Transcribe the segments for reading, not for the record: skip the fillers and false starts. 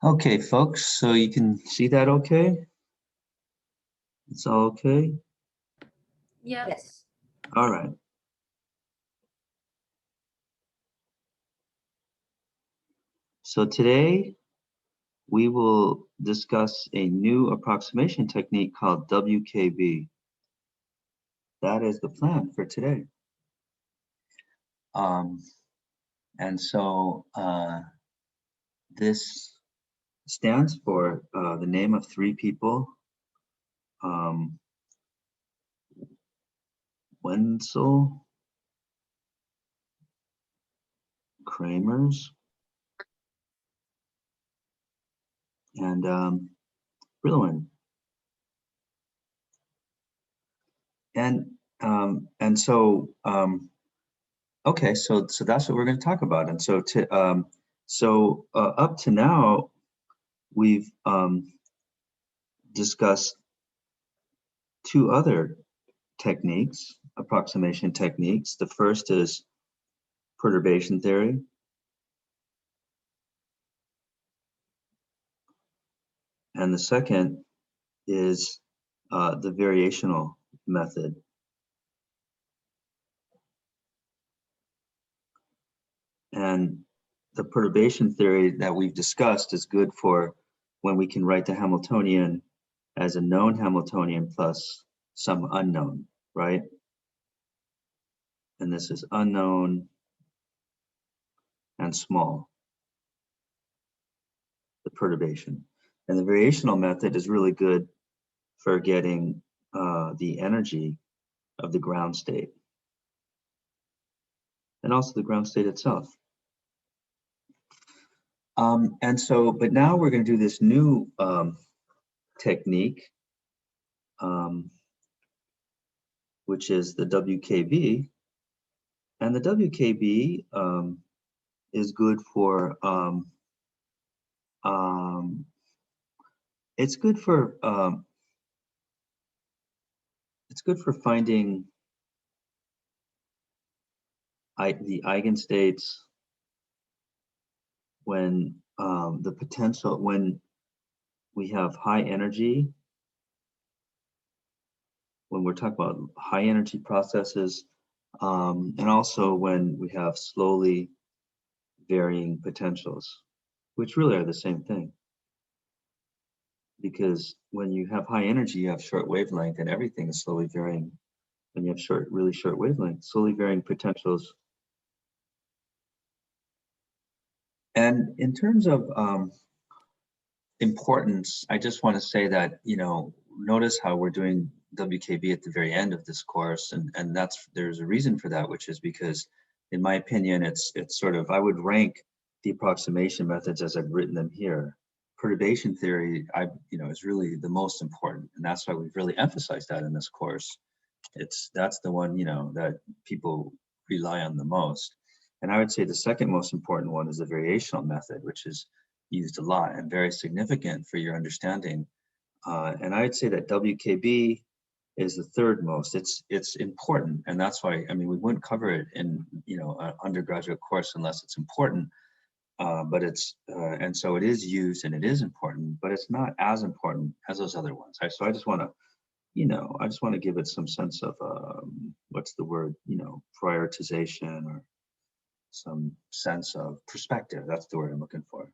Okay, folks, so you can see that okay? It's all okay? Yes. All right. So today we will discuss a new approximation technique called WKB. That is the plan for today. And so this stands for the name of three people, Wenzel, Kramers, and Brillouin. And so okay, so that's what we're going to talk about. And so up to now, we've discussed two other techniques, approximation techniques. The first is perturbation theory. And the second is the variational method. And the perturbation theory that we've discussed is good for when we can write the Hamiltonian as a known Hamiltonian plus some unknown, right? And this is unknown and small, the perturbation. And the variational method is really good for getting the energy of the ground state and also the ground state itself. And so, but now we're going to do this new technique, which is the WKB. And the WKB is good for, it's good for finding the eigenstates when the potential, when we have high energy, when we're talking about high energy processes, and also when we have slowly varying potentials, which really are the same thing. Because when you have high energy, you have short wavelength, and everything is slowly varying. When you have really short wavelength, slowly varying potentials. And in terms of importance, I just want to say that, you know, notice how we're doing WKB at the very end of this course, and there's a reason for that, which is because, in my opinion, it's sort of, I would rank the approximation methods as I've written them here. Perturbation theory, is really the most important, and that's why we've really emphasized that in this course. That's the one, that people rely on the most. And I would say the second most important one is the variational method, which is used a lot and very significant for your understanding. And I'd say that WKB is the third most. It's important, and that's why, we wouldn't cover it in an undergraduate course unless it's important. But and so it is used and it is important, but it's not as important as those other ones. So I just want to, give it some sense of what's the word, prioritization, or some sense of perspective. That's the word I'm looking for.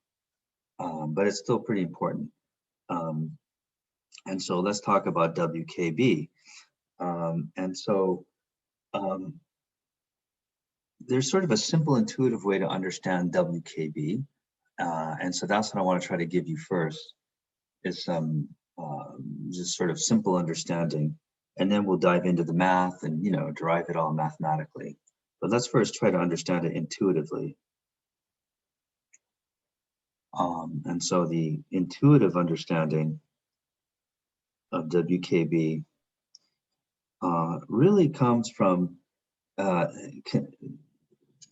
But it's still pretty important. And so let's talk about WKB. And so there's sort of a simple, intuitive way to understand WKB. And so that's what I want to try to give you first, is some just sort of simple understanding. And then we'll dive into the math and, derive it all mathematically. But let's first try to understand it intuitively. And so the intuitive understanding of WKB really comes from,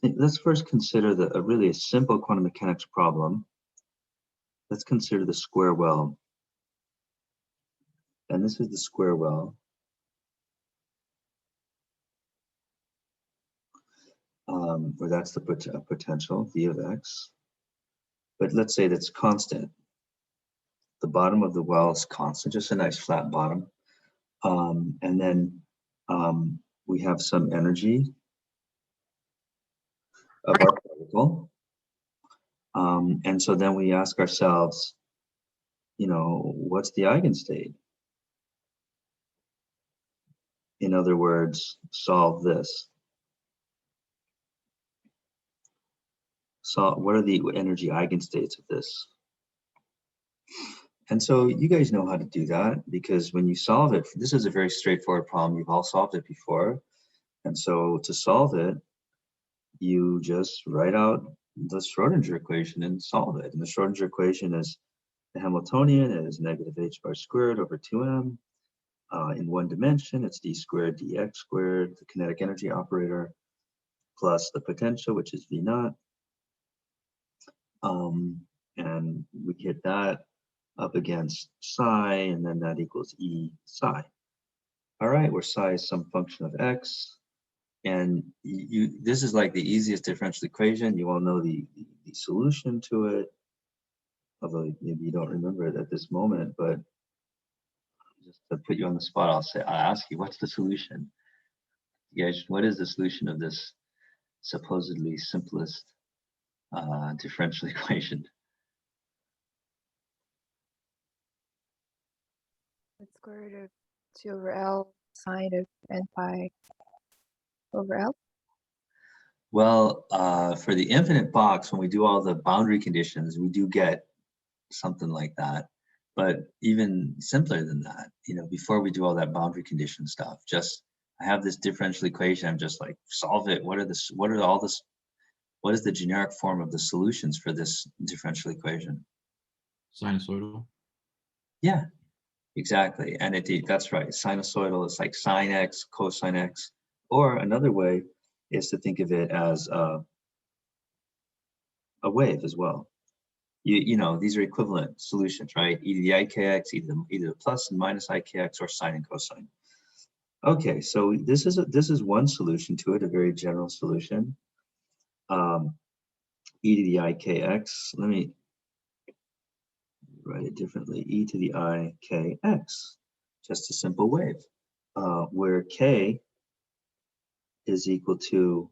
let's first consider really a simple quantum mechanics problem. Let's consider the square well. And this is the square well. Where that's the potential, V of x. But let's say that's constant. The bottom of the well is constant, just a nice flat bottom. And then we have some energy of our particle. And so then we ask ourselves, what's the eigenstate? In other words, solve this. So what are the energy eigenstates of this? And so you guys know how to do that, because when you solve it, this is a very straightforward problem. You've all solved it before. And so to solve it, you just write out the Schrodinger equation and solve it. And the Schrodinger equation is the Hamiltonian is negative h bar squared over 2m. In one dimension, it's d squared dx squared, the kinetic energy operator, plus the potential, which is v naught. And we hit that up against psi, and then that equals E psi. All right, where psi is some function of x. And this is like the easiest differential equation. You all know the solution to it, although maybe you don't remember it at this moment, but just to put you on the spot, I'll ask you, what's the solution? You guys, what is the solution of this supposedly simplest differential equation? Square root of 2 over L sine of n pi over L? Well, for the infinite box, when we do all the boundary conditions, we do get something like that. But even simpler than that, before we do all that boundary condition stuff, just I have this differential equation. I'm just like, solve it. What is the generic form of the solutions for this differential equation? Sinusoidal. Yeah, exactly. And that's right. Sinusoidal is like sine x, cosine x. Or another way is to think of it as a wave as well. These are equivalent solutions, right? Either the ikx, either plus and minus ikx, or sine and cosine. Okay, so this is one solution to it, a very general solution. E to the ikx. Let me write it differently. E to the ikx, just a simple wave, where k is equal to.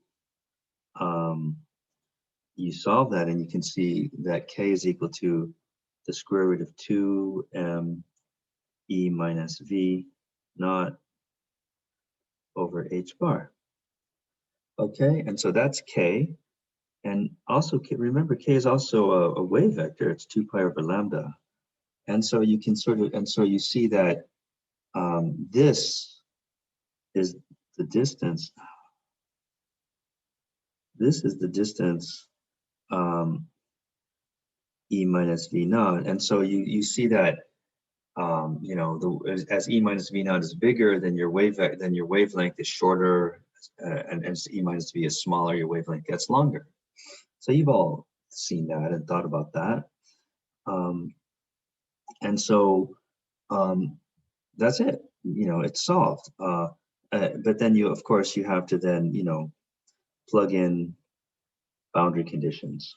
You solve that and you can see that k is equal to the square root of 2m e minus v naught over h bar. Okay, and so that's k. And also, remember, k is also a wave vector. It's 2 pi over lambda. And so you can you see that this is the distance. This is the distance E minus V naught. And so you see that, as E minus V naught is bigger, then your wavelength is shorter, and as E minus V is smaller, your wavelength gets longer. So you've all seen that and thought about that. And so that's it. It's solved. But then of course, you have to then, plug in boundary conditions.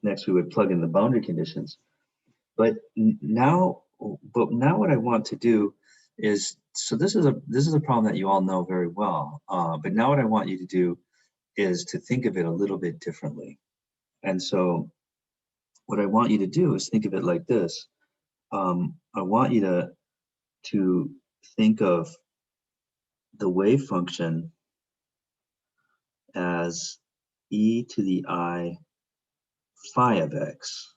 Next, we would plug in the boundary conditions. But now what I want to do is, so this is a problem that you all know very well. But now what I want you to do is to think of it a little bit differently. And so what I want you to do is think of it like this. I want you to think of the wave function as e to the I phi of x,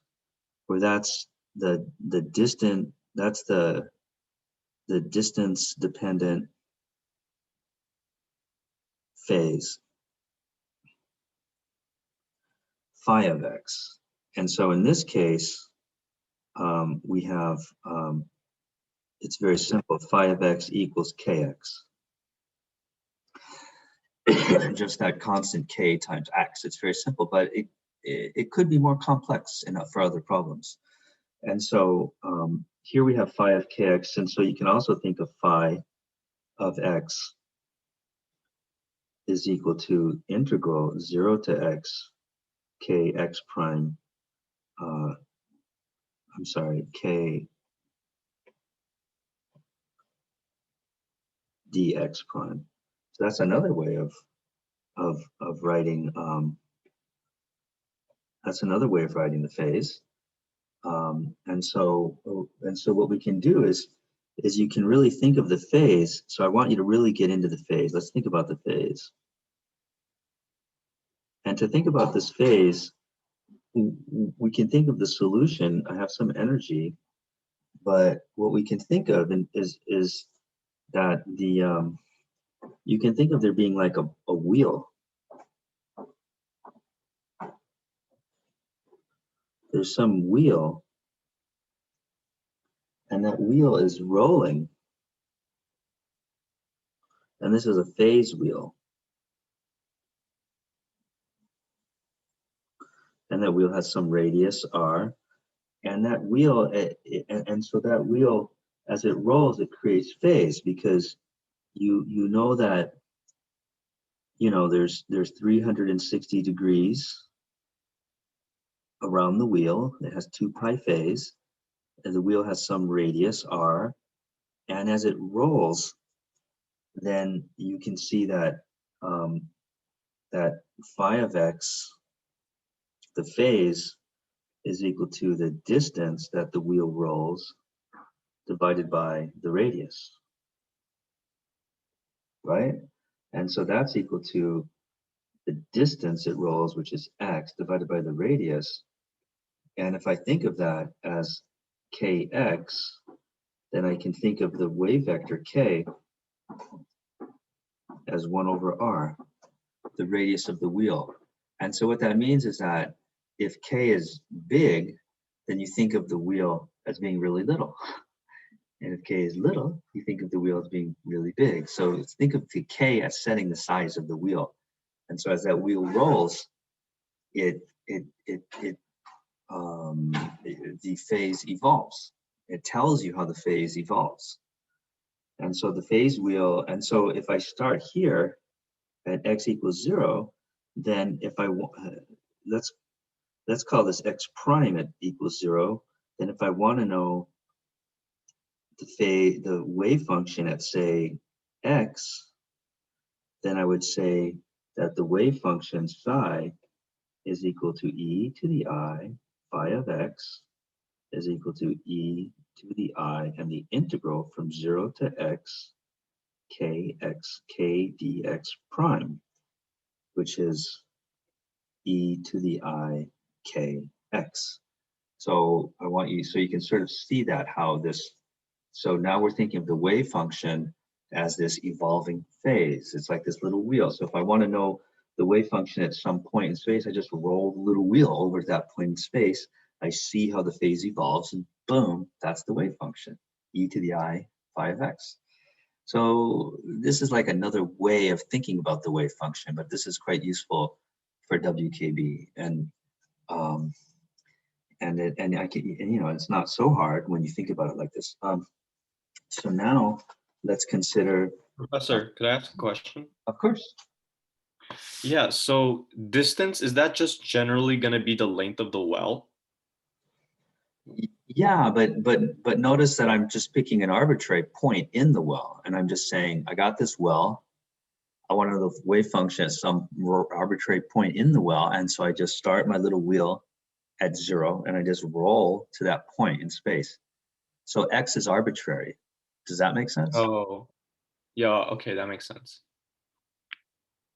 where that's the distant, that's the the distance dependent phase phi of x. And so in this case, we have, it's very simple, phi of x equals kx. Just that constant k times x. It's very simple, but it could be more complex enough for other problems. And so here we have phi of kx, and so you can also think of phi of x is equal to integral 0 to x kx prime, I'm sorry, k dx prime. So that's another way of writing, that's another way of writing the phase. And so what we can do is you can really think of the phase. So I want you to really get into the phase. Let's think about the phase. And to think about this phase, we can think of the solution. I have some energy, but what we can think of is that the you can think of there being like a wheel. There's some wheel, and that wheel is rolling. And this is a phase wheel. And that wheel has some radius r. And that wheel, and so that wheel, as it rolls, it creates phase, because you know that, you know, there's 360 degrees around the wheel. It has 2 pi phase, and the wheel has some radius r. And as it rolls, then you can see that that phi of x, the phase, is equal to the distance that the wheel rolls divided by the radius, right? And so that's equal to the distance it rolls, which is x, divided by the radius. And if I think of that as kx, then I can think of the wave vector k as 1 over r, the radius of the wheel. And so what that means is that if k is big, then you think of the wheel as being really little. And if k is little, you think of the wheel as being really big. So think of the k as setting the size of the wheel. And so as that wheel rolls, the phase evolves. It tells you how the phase evolves. And so the phase wheel, and so if I start here at x equals 0, then if I let's call this x prime at equals 0. Then if I want to know the wave function at, say, x, then I would say that the wave function psi is equal to e to the I phi of x is equal to e to the I, and the integral from 0 to x kx k dx prime, which is e to the I kx. So I want you, so you can sort of see that how this, so now we're thinking of the wave function as this evolving phase. It's like this little wheel. So if I want to know the wave function at some point in space, I just roll the little wheel over that point in space. I see how the phase evolves, and boom, that's the wave function, e to the I phi of x. So this is like another way of thinking about the wave function, but this is quite useful for WKB. And I can, you know, it's not so hard when you think about it like this. So now let's consider. Professor, could I ask a question? Of course. Yeah, so distance, is that just generally going to be the length of the well? Yeah, but notice that I'm just picking an arbitrary point in the well, and I'm just saying I got this well. I want to know the wave function at some arbitrary point in the well, and so I just start my little wheel at 0, and I just roll to that point in space. So x is arbitrary. Does that make sense? Oh, yeah, okay, that makes sense.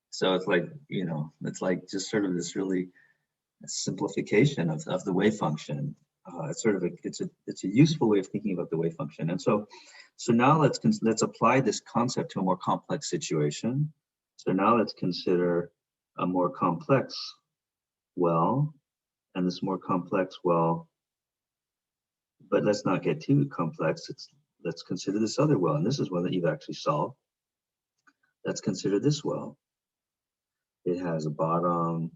So it's like, you know, it's like just sort of this really simplification of the wave function. It's sort of it's a useful way of thinking about the wave function. And so So now let's apply this concept to a more complex situation. So now let's consider a more complex well, and this more complex well, but let's not get too complex. Let's consider this other well, and this is one that you've actually solved. Let's consider this well. It has a bottom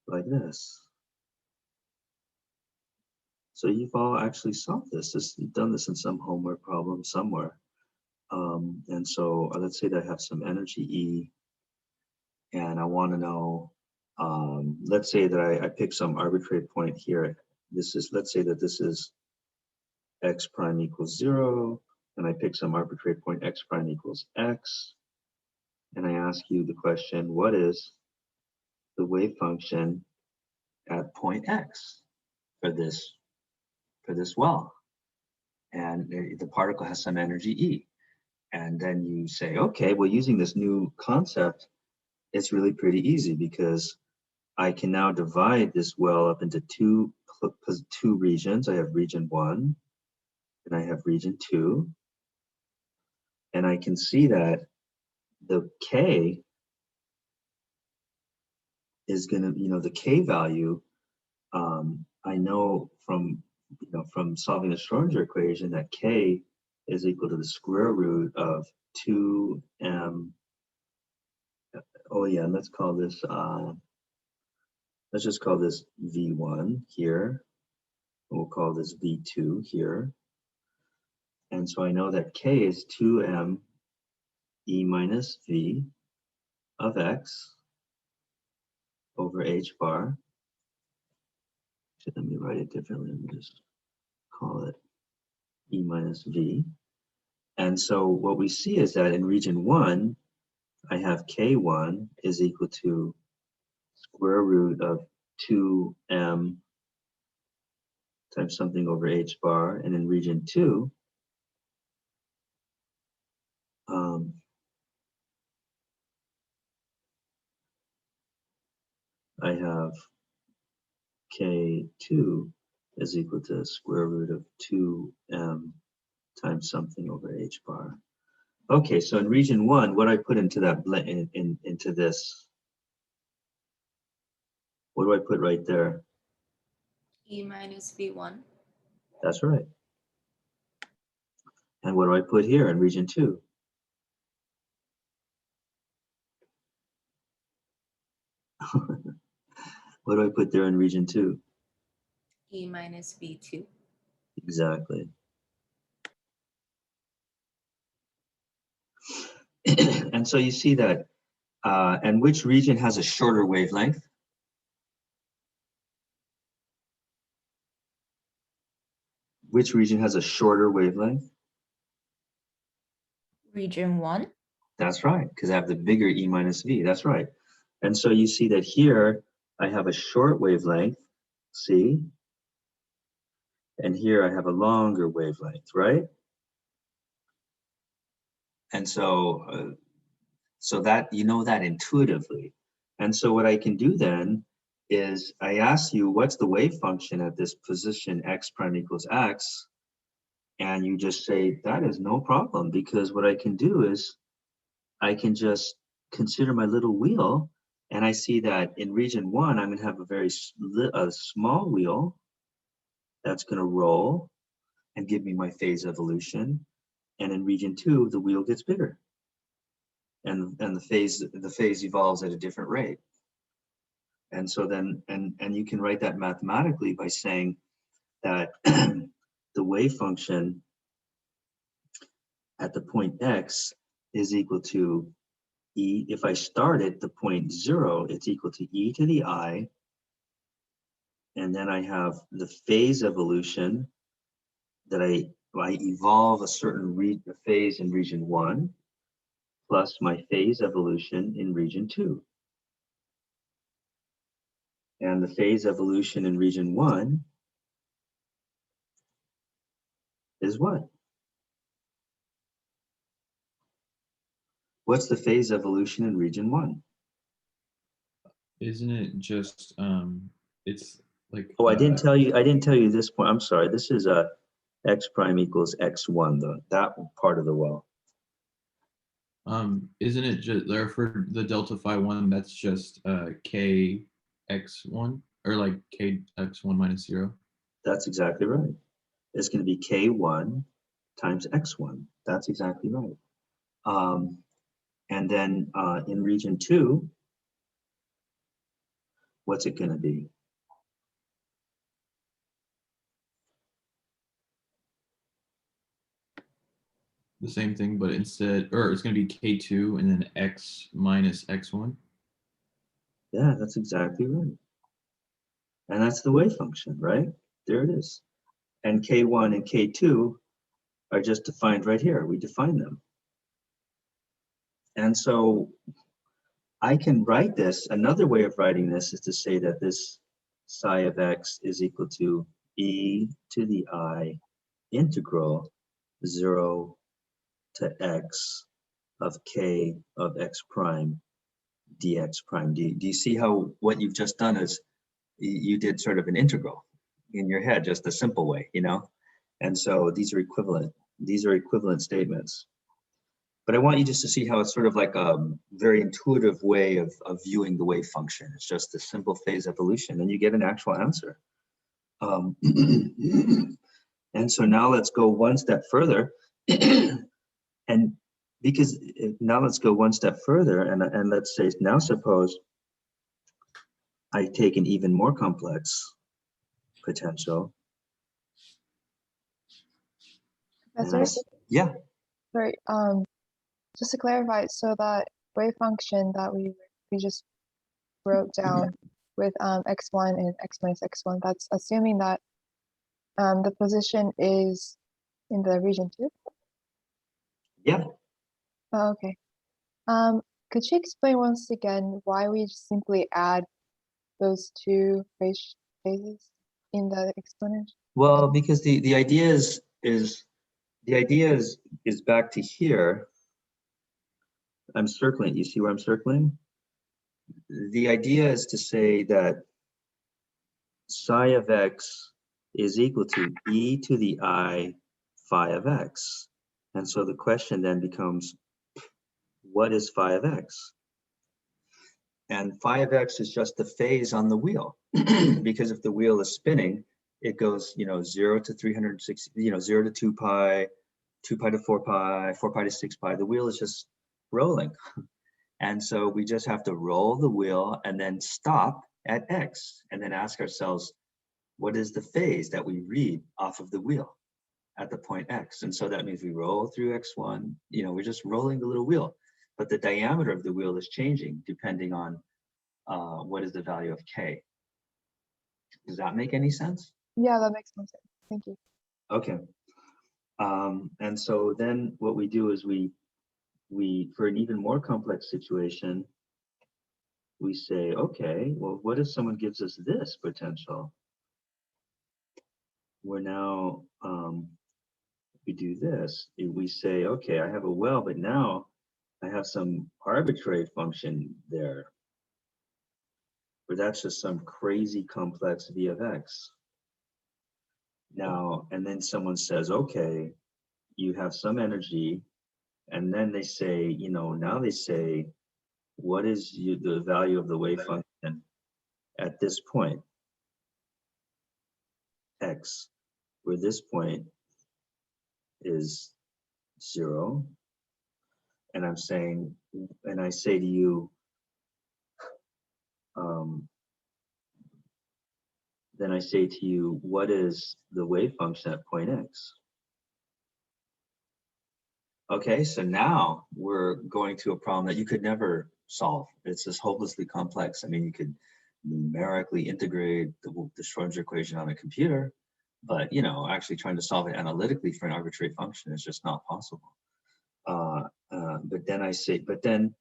like this. So you've all actually solved this. You've done this in some homework problem somewhere. And so let's say that I have some energy E, and I want to know, let's say that I pick some arbitrary point here. Let's say that this is x prime equals 0, and I pick some arbitrary point x prime equals x, and I ask you the question, what is the wave function at point x for this well? And the particle has some energy E. And then you say, okay, well, using this new concept, it's really pretty easy because I can now divide this well up into two regions. I have region 1 and I have region 2. And I can see that the K is going to, the K value, I know from solving the Schrodinger equation that K is equal to the square root of 2m. Oh yeah, let's call this, let's just call this V1 here. We'll call this V2 here. And so I know that K is 2m E minus V of x over h bar. Let me write it differently. Let me just call it E minus V. And so what we see is that in region 1, I have K1 is equal to square root of 2m times something over h bar. And in region 2, I have K2 is equal to square root of 2m times something over h bar. Okay, so in region 1, what do I put into that into this? What do I put right there? E minus V1. That's right. And what do I put here in region 2? What do I put there in region 2? E minus V2. Exactly. And so you see that, and which region has a shorter wavelength? Which region has a shorter wavelength? Region 1. That's right, because I have the bigger E minus V, that's right. And so you see that here, I have a short wavelength, see? And here I have a longer wavelength, right? And so, so that, you know that intuitively. And so what I can do then is I ask you, what's the wave function at this position x prime equals x? And you just say, that is no problem, because what I can do is I can just consider my little wheel, and I see that in region 1, I'm going to have a very small wheel that's going to roll and give me my phase evolution. And in region 2, the wheel gets bigger, and the phase evolves at a different rate. And so then, and you can write that mathematically by saying that the wave function at the point x is equal to E. If I start at the point 0, it's equal to E to the I. And then I have the phase evolution that I evolve a certain phase in region 1 plus my phase evolution in region 2. And the phase evolution in region 1 is what? What's the phase evolution in region 1? Isn't it just it's like Oh, I didn't tell you this point. I'm sorry. This is x prime equals x1, that part of the well. Isn't it just there for the delta phi one? That's just k x1 or like k x1 minus 0. That's exactly right. It's going to be k1 times x1. That's exactly right. And then in region 2, what's it going to be? The same thing, but instead, or it's going to be k2 and then x minus x1. Yeah, that's exactly right. And that's the wave function, right? There it is. And k1 and k2 are just defined right here. We define them. And so I can write this, another way of writing this is to say that this psi of x is equal to e to the I integral 0 to x of k of x prime dx prime. Do you see how what you've just done is you did sort of an integral in your head, just a simple way, you know? And so these are equivalent statements. But I want you just to see how it's sort of like a very intuitive way of viewing the wave function. It's just a simple phase evolution, and you get an actual answer. And so now let's go one step further. And because now let's go one step further, and let's say, now suppose I take an even more complex potential. Professor, Yeah. sorry, just to clarify, so that wave function that we just wrote down with x1 and x minus x1, that's assuming that the position is in the region 2? Yeah. Oh, okay. Could you explain once again why we just simply add those two phases in the exponent? Well, because the idea is back to here. I'm circling. You see where I'm circling? The idea is to say that psi of x is equal to e to the I phi of x. And so the question then becomes, what is phi of x? And phi of x is just the phase on the wheel. Because if the wheel is spinning, it goes, 0 to 360, 0 to 2 pi, 2 pi to 4 pi, 4 pi to 6 pi. The wheel is just rolling. And so we just have to roll the wheel and then stop at x and then ask ourselves, what is the phase that we read off of the wheel at the point x? And so that means we roll through x1, we're just rolling the little wheel, but the diameter of the wheel is changing depending on what is the value of k. Does that make any sense? Yeah, that makes more sense. Thank you. Okay. And so then what we do is we for an even more complex situation, we say, okay, well, what if someone gives us this potential? We're now, we do this. We say, okay, I have a well, but now I have some arbitrary function there, where that's just some crazy complex v of x. Now, and then someone says, okay, you have some energy, and then they say, now they say, what is the value of the wave function at this point, x, where this point is 0. And I'm saying, and I say to you, then I say to you, what is the wave function at point x? Okay, so now we're going to a problem that you could never solve. It's just hopelessly complex. I mean, you could numerically integrate the Schrodinger equation on a computer, but actually trying to solve it analytically for an arbitrary function is just not possible. But then I say, but then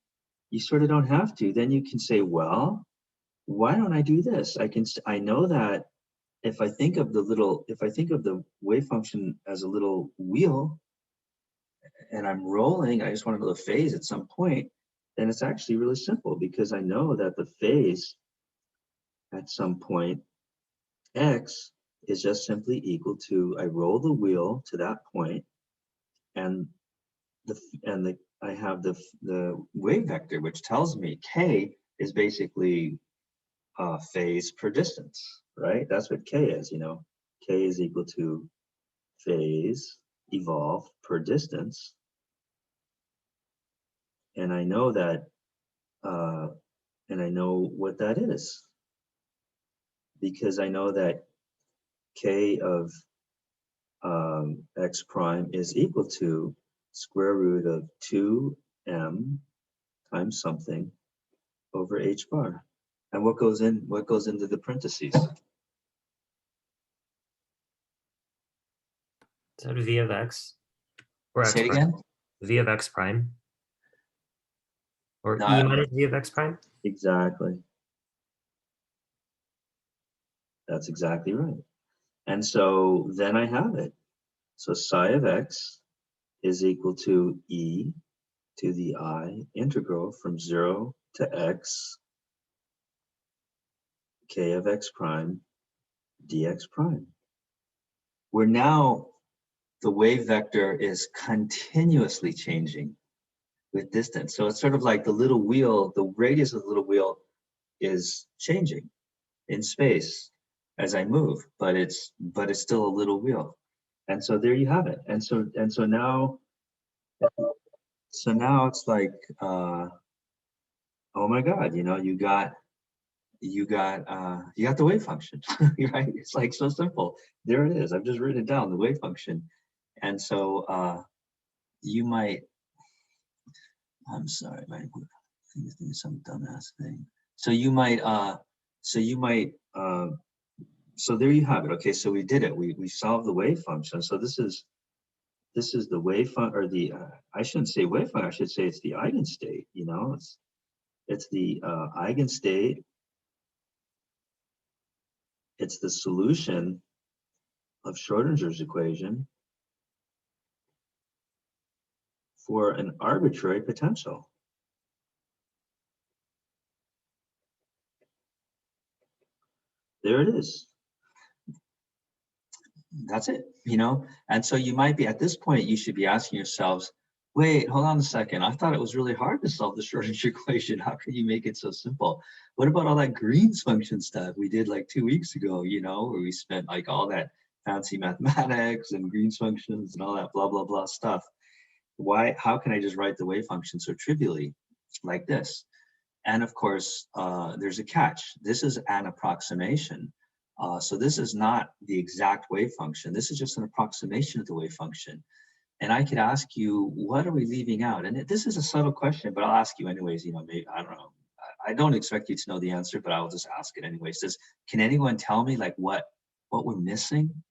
you sort of don't have to. Then you can say, well, why don't I do this? I know that if I think of the wave function as a little wheel, and I'm rolling, I just want to know the phase at some point, then it's actually really simple, because I know that the phase at some point x is just simply equal to, I roll the wheel to that point, and I have the wave vector, which tells me k is basically phase per distance, right? That's what k is, you know. K is equal to phase evolved per distance, and I know that, and I know what that is, because I know that k of x prime is equal to square root of 2m times something over h bar. And what goes into the parentheses? Is that v of x? Or x Say it prime? again? V of x prime? Or No, e minus v of x prime? exactly. That's exactly right. And so then I have it. So psi of x is equal to e to the I integral from 0 to x k of x prime dx prime. Where now the wave vector is continuously changing with distance. So it's sort of like the little wheel, the radius of the little wheel is changing in space as I move, but it's still a little wheel. And so there you have it. And so now it's like, oh my God, you know, you got the wave function, right? It's like so simple. There it is. I've just written it down, the wave function. And so you might, I'm sorry, I think it's some dumbass thing. So there you have it. Okay, so we did it. We solved the wave function. So this is the wave function, or the I shouldn't say wave function. I should say it's the eigenstate. You know, it's the eigenstate. It's the solution of Schrodinger's equation for an arbitrary potential. There it is. That's it, you know? And so you might be, at this point, you should be asking yourselves, wait, hold on a second. I thought it was really hard to solve the Schrodinger equation. How can you make it so simple? What about all that Green's function stuff we did like 2 weeks ago, you know, where we spent like all that fancy mathematics and Green's functions and all that blah, blah, blah stuff? How can I just write the wave function so trivially like this? And of course, there's a catch. This is an approximation. So this is not the exact wave function. This is just an approximation of the wave function. And I could ask you, what are we leaving out? And this is a subtle question, but I'll ask you anyways. You know, maybe, I don't know. I don't expect you to know the answer, but I'll just ask it anyways. Can anyone tell me like what we're missing?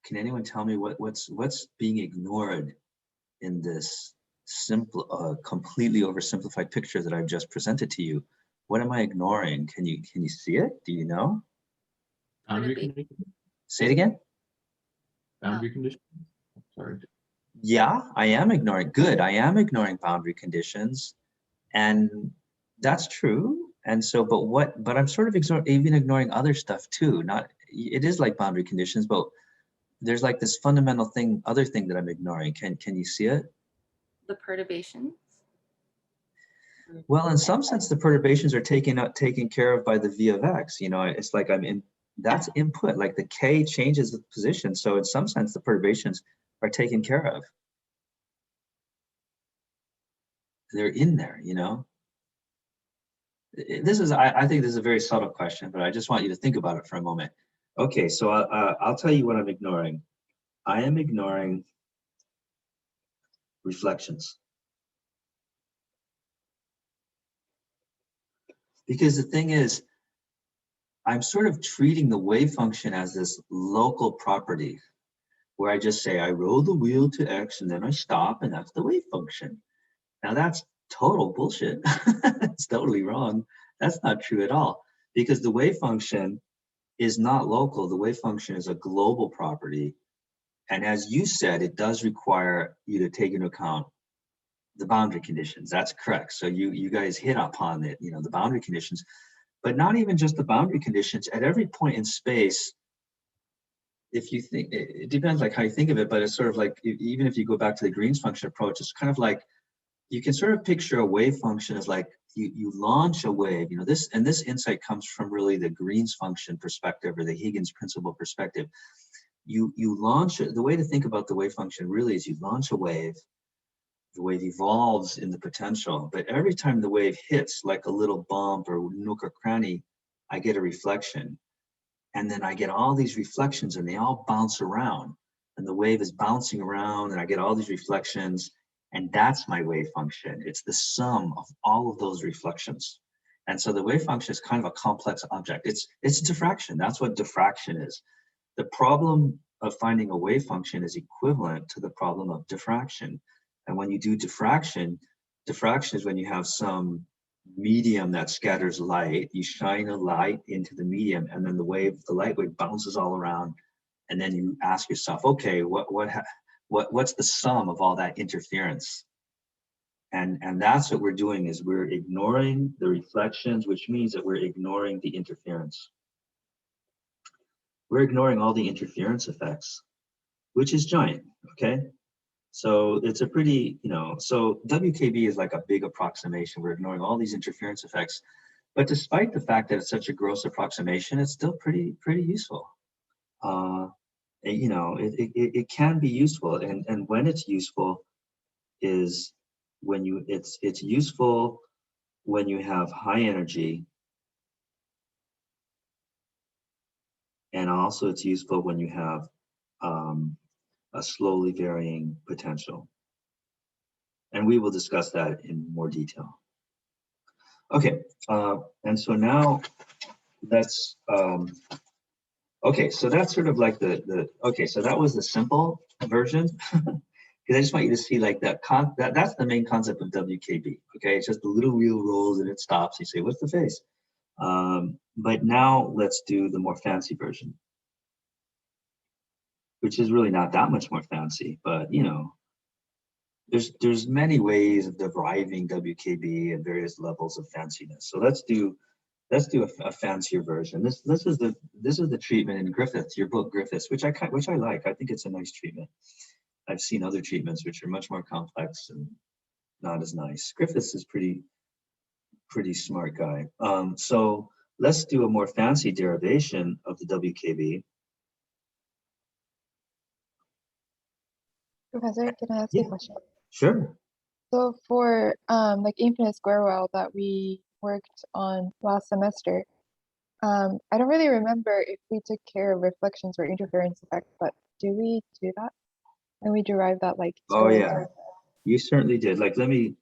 Can anyone tell me what's being ignored in this simple, completely oversimplified picture that I've just presented to you? What am I ignoring? Can you see it? Do you know? Boundary Boundary. condition. Say it again. Boundary condition. Sorry. Yeah, I am ignoring. Good. I am ignoring boundary conditions, and that's true. And so, but I'm sort of even ignoring other stuff too. It is like boundary conditions, but there's like this fundamental other thing that I'm ignoring. Can you see it? The perturbations. Well, in some sense, the perturbations are taken care of by the v of x. You know, it's like that's input. Like the k changes the position, so in some sense, the perturbations are taken care of. They're in there, you know. I think this is a very subtle question, but I just want you to think about it for a moment. Okay, so I'll tell you what I'm ignoring. I am ignoring reflections. Because the thing is, I'm sort of treating the wave function as this local property where I just say I roll the wheel to x and then I stop, and that's the wave function. Now that's total bullshit. It's totally wrong. That's not true at all, because the wave function is not local. The wave function is a global property. And as you said, it does require you to take into account the boundary conditions. That's correct. So you guys hit upon it, you know, the boundary conditions. but not even just the boundary conditions. At every point in space, if you think, it depends like how you think of it, but it's sort of like, even if you go back to the Green's function approach, it's kind of like, you can sort of picture a wave function as like, you launch a wave, you know, this insight comes from really the Green's function perspective or the Huygens principle perspective. You launch it, the way to think about the wave function really is you launch a wave, the wave evolves in the potential, but every time the wave hits like a little bump or nook or cranny, I get a reflection. And then I get all these reflections and they all bounce around. And the wave is bouncing around and I get all these reflections. And that's my wave function. It's the sum of all of those reflections. And so the wave function is kind of a complex object. It's diffraction. That's what diffraction is. The problem of finding a wave function is equivalent to the problem of diffraction. And when you do diffraction is when you have some medium that scatters light, you shine a light into the medium, and then the light wave bounces all around. And then you ask yourself, okay, what's the sum of all that interference? And that's what we're doing, is we're ignoring the reflections, which means that we're ignoring the interference. We're ignoring all the interference effects, which is giant, okay? So it's a pretty, you know, so WKB is like a big approximation. We're ignoring all these interference effects. But despite the fact that it's such a gross approximation, it's still pretty useful. You know, it can be useful, and when it's useful is when it's useful when you have high energy, and also it's useful when you have a slowly varying potential. And we will discuss that in more detail. Okay, and so now let's, okay, so that's sort of like okay, so that was the simple version. Because I just want you to see like that's the main concept of WKB, okay? It's just the little wheel rolls and it stops. You say, what's the phase? But now let's do the more fancy version, which is really not that much more fancy, but you know, there's many ways of deriving WKB at various levels of fanciness. So let's do a fancier version. This is the treatment in Griffiths, your book Griffiths, which I like. I think it's a nice treatment. I've seen other treatments which are much more complex and not as nice. Griffiths is pretty smart guy. So let's do a more fancy derivation of the WKB. Professor, can I ask you a question? Sure. So for like infinite square well that we worked on last semester, I don't really remember if we took care of reflections or interference effect, but do we do that? And we derive that like Oh Schrodinger? yeah, you certainly did. Like let me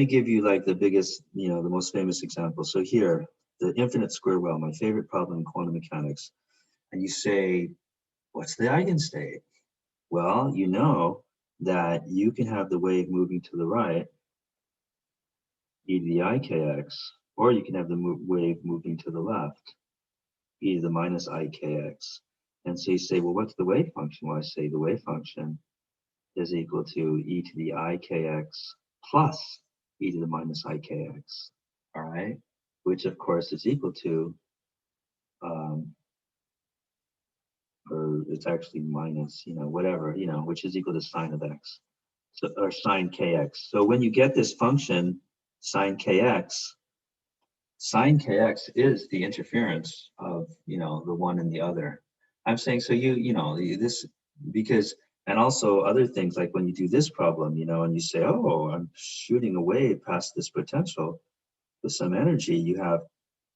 give you like the biggest, you know, the most famous example. So here, the infinite square well, my favorite problem in quantum mechanics. And you say, what's the eigenstate? Well, you know that you can have the wave moving to the right, e to the ikx, or you can have the wave moving to the left, e to the minus ikx. And so you say, well, what's the wave function? Well, I say the wave function is equal to e to the ikx plus e to the minus ikx, all right? Which of course is equal to, or it's actually minus, you know, whatever, you know, which is equal to sine of x, so, or sine kx. So when you get this function, sine kx is the interference of, you know, the one and the other. I'm saying, so you know, this, because, and also other things like when you do this problem, you know, and you say, oh, I'm shooting a wave past this potential with some energy, you have,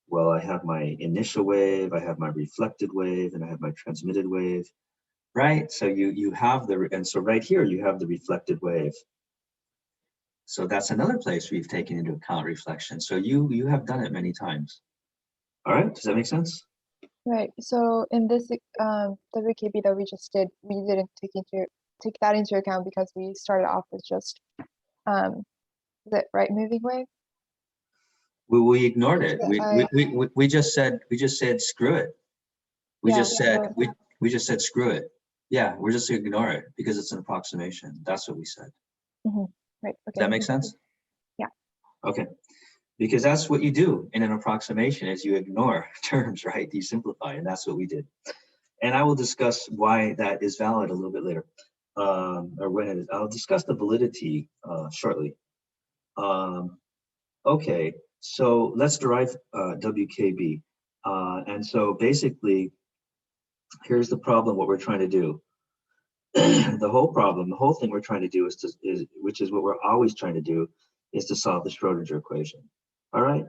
well, I have my initial wave, I have my reflected wave, and I have my transmitted wave, right? So you have and so right here, you have the reflected wave. So that's another place we've taken into account reflection. So you have done it many times. All right, does that make sense? Right. So in this WKB that we just did, we didn't take that into account because we started off with just the right moving wave. We ignored it. Yeah, We just said screw it. We Yeah, just said so- we just said screw it. Yeah, we're just gonna ignore it because it's an approximation. That's what we said. Right. Okay. Does that make sense? Yeah. Okay. because that's what you do in an approximation is you ignore terms, right? You simplify, and that's what we did. And I will discuss why that is valid a little bit later, or when it is. I'll discuss the validity shortly. Okay, so let's derive WKB. And so basically, here's the problem, what we're trying to do. The whole problem, the whole thing we're trying to do which is what we're always trying to do, is to solve the Schrodinger equation. All right?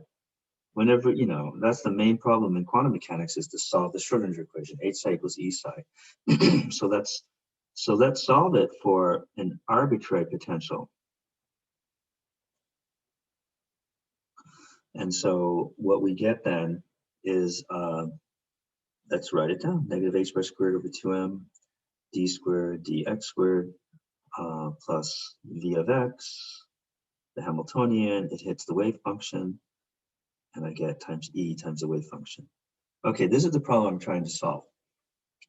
Whenever, you know, that's the main problem in quantum mechanics, is to solve the Schrodinger equation, H psi equals E psi. So let's solve it for an arbitrary potential. And so what we get then is, let's write it down, negative h bar squared over 2m d squared dx squared plus v of x, the Hamiltonian, it hits the wave function, and I get times e times the wave function. Okay, this is the problem I'm trying to solve.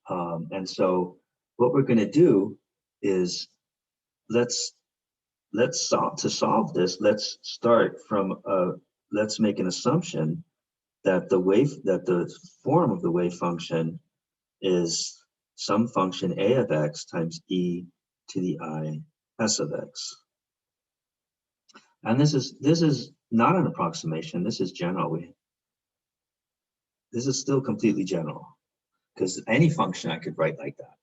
And so what we're going to do is let's solve this. Let's start from let's make an assumption that the form of the wave function is some function a of x times e to the I s of x. And this is not an approximation. This is general. This is still completely general, because any function I could write like that.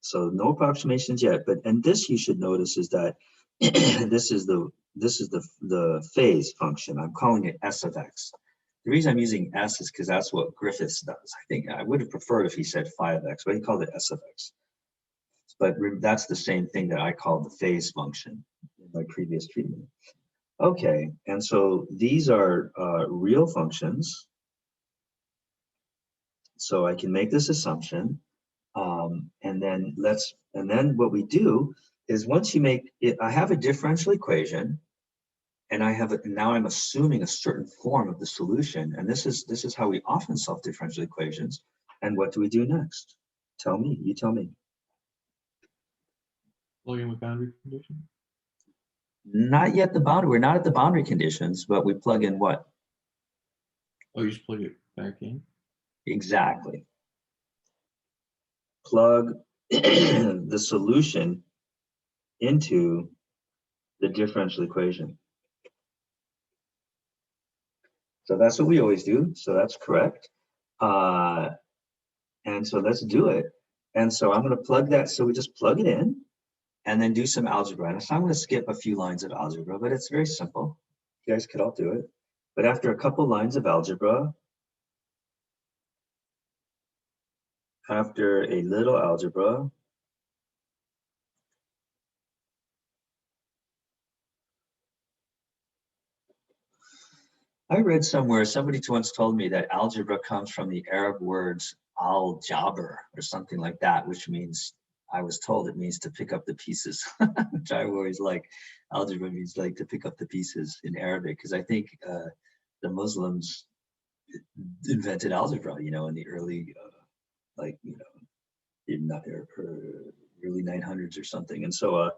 So no approximations yet. And this you should notice is that this is the phase function. I'm calling it s of x. The reason I'm using s is because that's what Griffiths does. I think I would have preferred if he said phi of x, but he called it s of x. But that's the same thing that I called the phase function in my previous treatment. Okay, and so these are real functions. So I can make this assumption, and then what we do is, once you make it, I have a differential equation, and now I'm assuming a certain form of the solution, and this is how we often solve differential equations. And what do we do next? Tell me, you tell me. Plug in with boundary condition. Not yet the boundary. We're not at the boundary conditions, but we plug in what? Oh, you just plug it back in. Exactly. Plug the solution into the differential equation. So that's what we always do. So that's correct. And so let's do it. And so I'm going to plug that. So we just plug it in and then do some algebra. And so I'm going to skip a few lines of algebra, but it's very simple. You guys could all do it. But after a couple lines of algebra, after a little algebra, I read somewhere, somebody once told me that algebra comes from the Arab words al-jabr or something like that, which means, I was told it means to pick up the pieces, which I always like. Algebra means like to pick up the pieces in Arabic, because I think the Muslims invented algebra, you know, in the early, in early 900s or something. And so,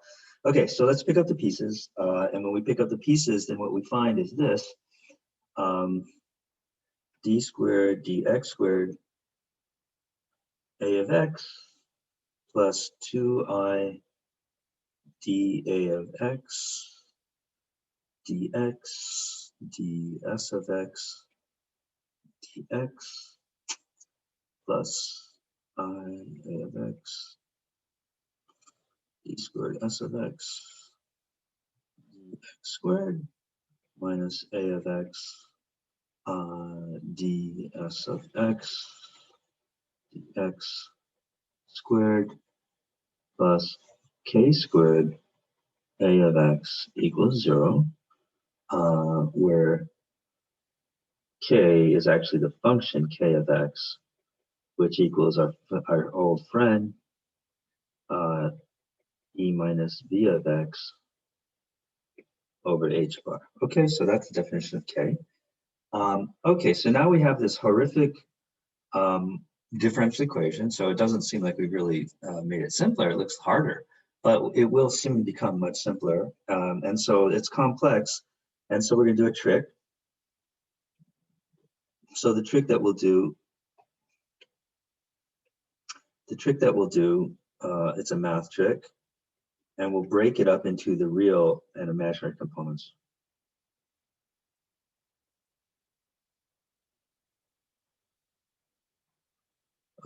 okay, so let's pick up the pieces. And when we pick up the pieces, then what we find is this. D squared dx squared a of x plus 2i dA of x dx ds of x dx plus I a of x d squared s of x dx squared minus a of x ds of x dx squared plus k squared a of x equals 0, where k is actually the function k of x, which equals our old friend e minus v of x over h bar. Okay, so that's the definition of k. Okay, so now we have this horrific differential equation. So it doesn't seem like we really made it simpler. It looks harder, but it will soon become much simpler. And so it's complex. And so we're going to do a trick. So the trick that we'll do, it's a math trick, and we'll break it up into the real and imaginary components.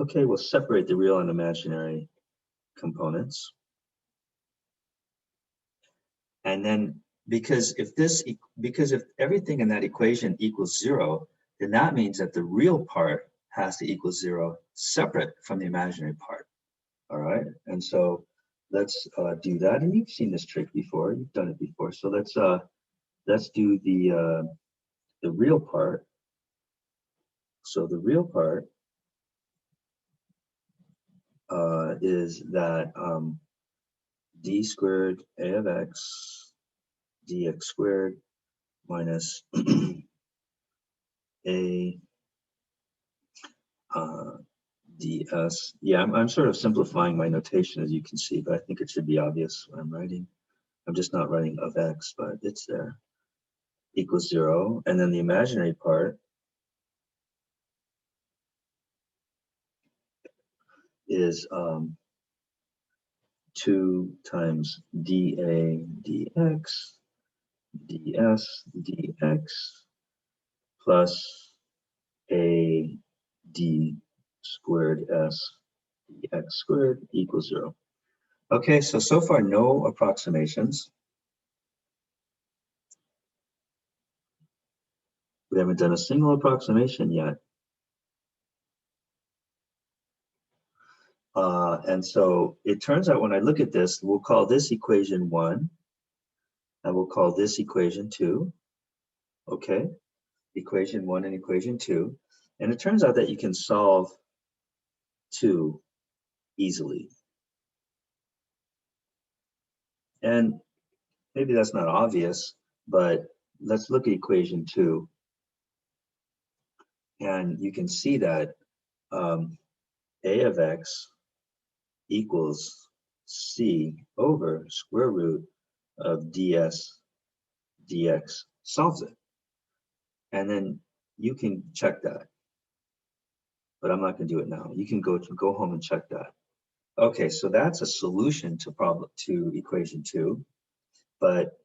Okay, we'll separate the real and imaginary components. And then because if everything in that equation equals 0, then that means that the real part has to equal 0 separate from the imaginary part. All right, and so let's do that. And you've seen this trick before, you've done it before. So let's do the real part. So the real part is that d squared a of x dx squared minus a ds. Yeah, I'm sort of simplifying my notation, as you can see, but I think it should be obvious what I'm writing. I'm just not writing of x, but it's there. Equals 0, and then the imaginary part is 2 times dA dx ds dx plus a d squared s dx squared equals 0. Okay, so far no approximations. We haven't done a single approximation yet. And so it turns out when I look at this, we'll call this equation 1, and we'll call this equation 2. Okay, equation 1 and equation 2. And it turns out that you can solve 2 easily. And maybe that's not obvious, but let's look at equation 2. And you can see that a of x equals c over square root of ds dx solves it. And then you can check that, but I'm not going to do it now. You can go home and check that. Okay, so that's a solution to equation 2, but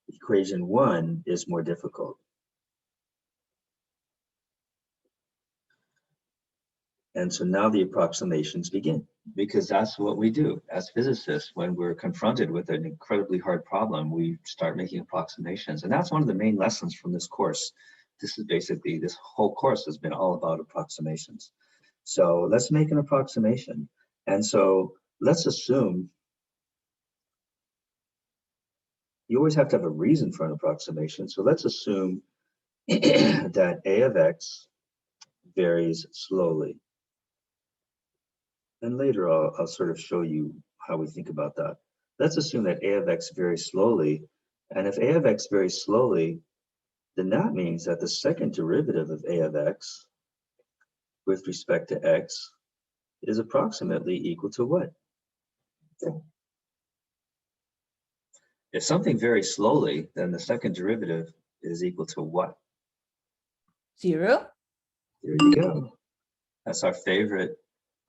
equation 1 is more difficult. And so now the approximations begin, because that's what we do as physicists. When we're confronted with an incredibly hard problem, we start making approximations. And that's one of the main lessons from this course. This is basically, this whole course has been all about approximations. So let's make an approximation. And so let's assume, you always have to have a reason for an approximation. So let's assume that a of x varies slowly. And later I'll sort of show you how we think about that. Let's assume that a of x varies slowly. And if a of x varies slowly, then that means that the second derivative of a of x with respect to x is approximately equal to what? If something varies slowly, then the second derivative is equal to what? 0. There you go. That's our favorite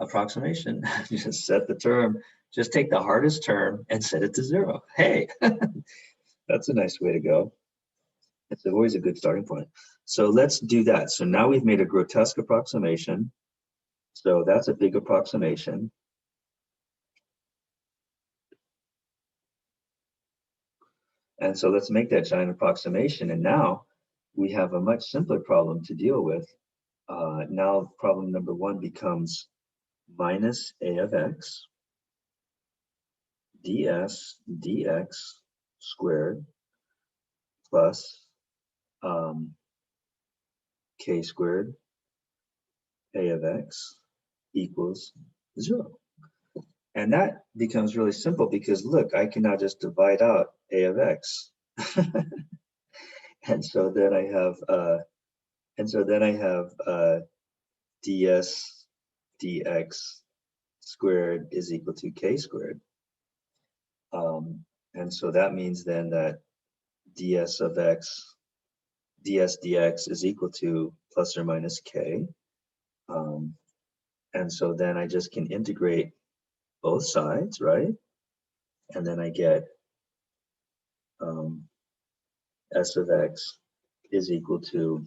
approximation. You just set the term, just take the hardest term and set it to 0. Hey, that's a nice way to go. It's always a good starting point. So let's do that. So now we've made a grotesque approximation. So that's a big approximation. And so let's make that giant approximation. And now we have a much simpler problem to deal with. Now problem number 1 becomes minus a of x ds dx squared plus k squared a of x equals 0. And that becomes really simple because look, I can now just divide out a of x. And so then I have ds dx squared is equal to k squared. And so that means then that ds of x, ds dx is equal to plus or minus k. And so then I just can integrate both sides, right? And then I get s of x is equal to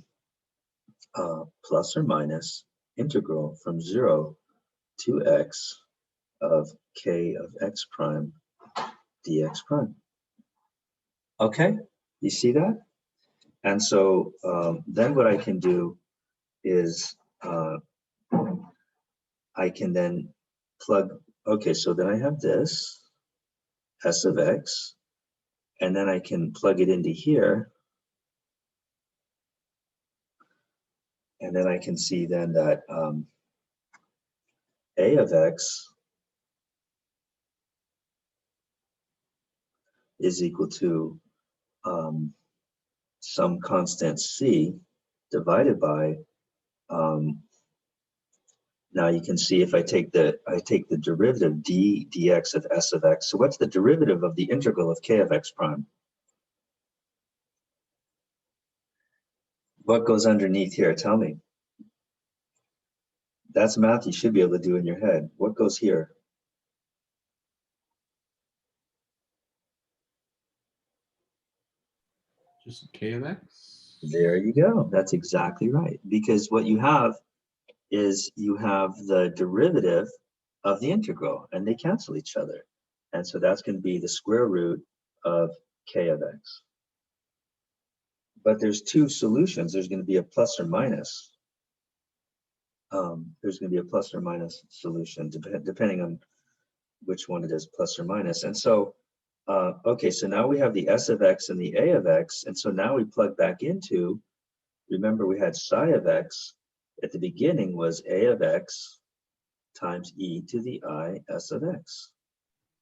plus or minus integral from 0 to x of k of x prime dx prime. Okay, you see that? And so then what I can do is I can then plug, okay, so then I have this s of x, and then I can plug it into here. And then I can see then that a of x is equal to some constant c divided by, now you can see if I take the derivative d dx of s of x. So what's the derivative of the integral of k of x prime? What goes underneath here? Tell me. That's math you should be able to do in your head. What goes here? Just k of x. There you go. That's exactly right. Because what you have is you have the derivative of the integral, and they cancel each other. And so that's going to be the square root of k of x. But there's two solutions. There's going to be a plus or minus. There's going to be a plus or minus solution, depending on which one it is, plus or minus. And so, okay, so now we have the s of x and the a of x. And so now we plug back into, remember we had psi of x at the beginning was a of x times e to the I s of x.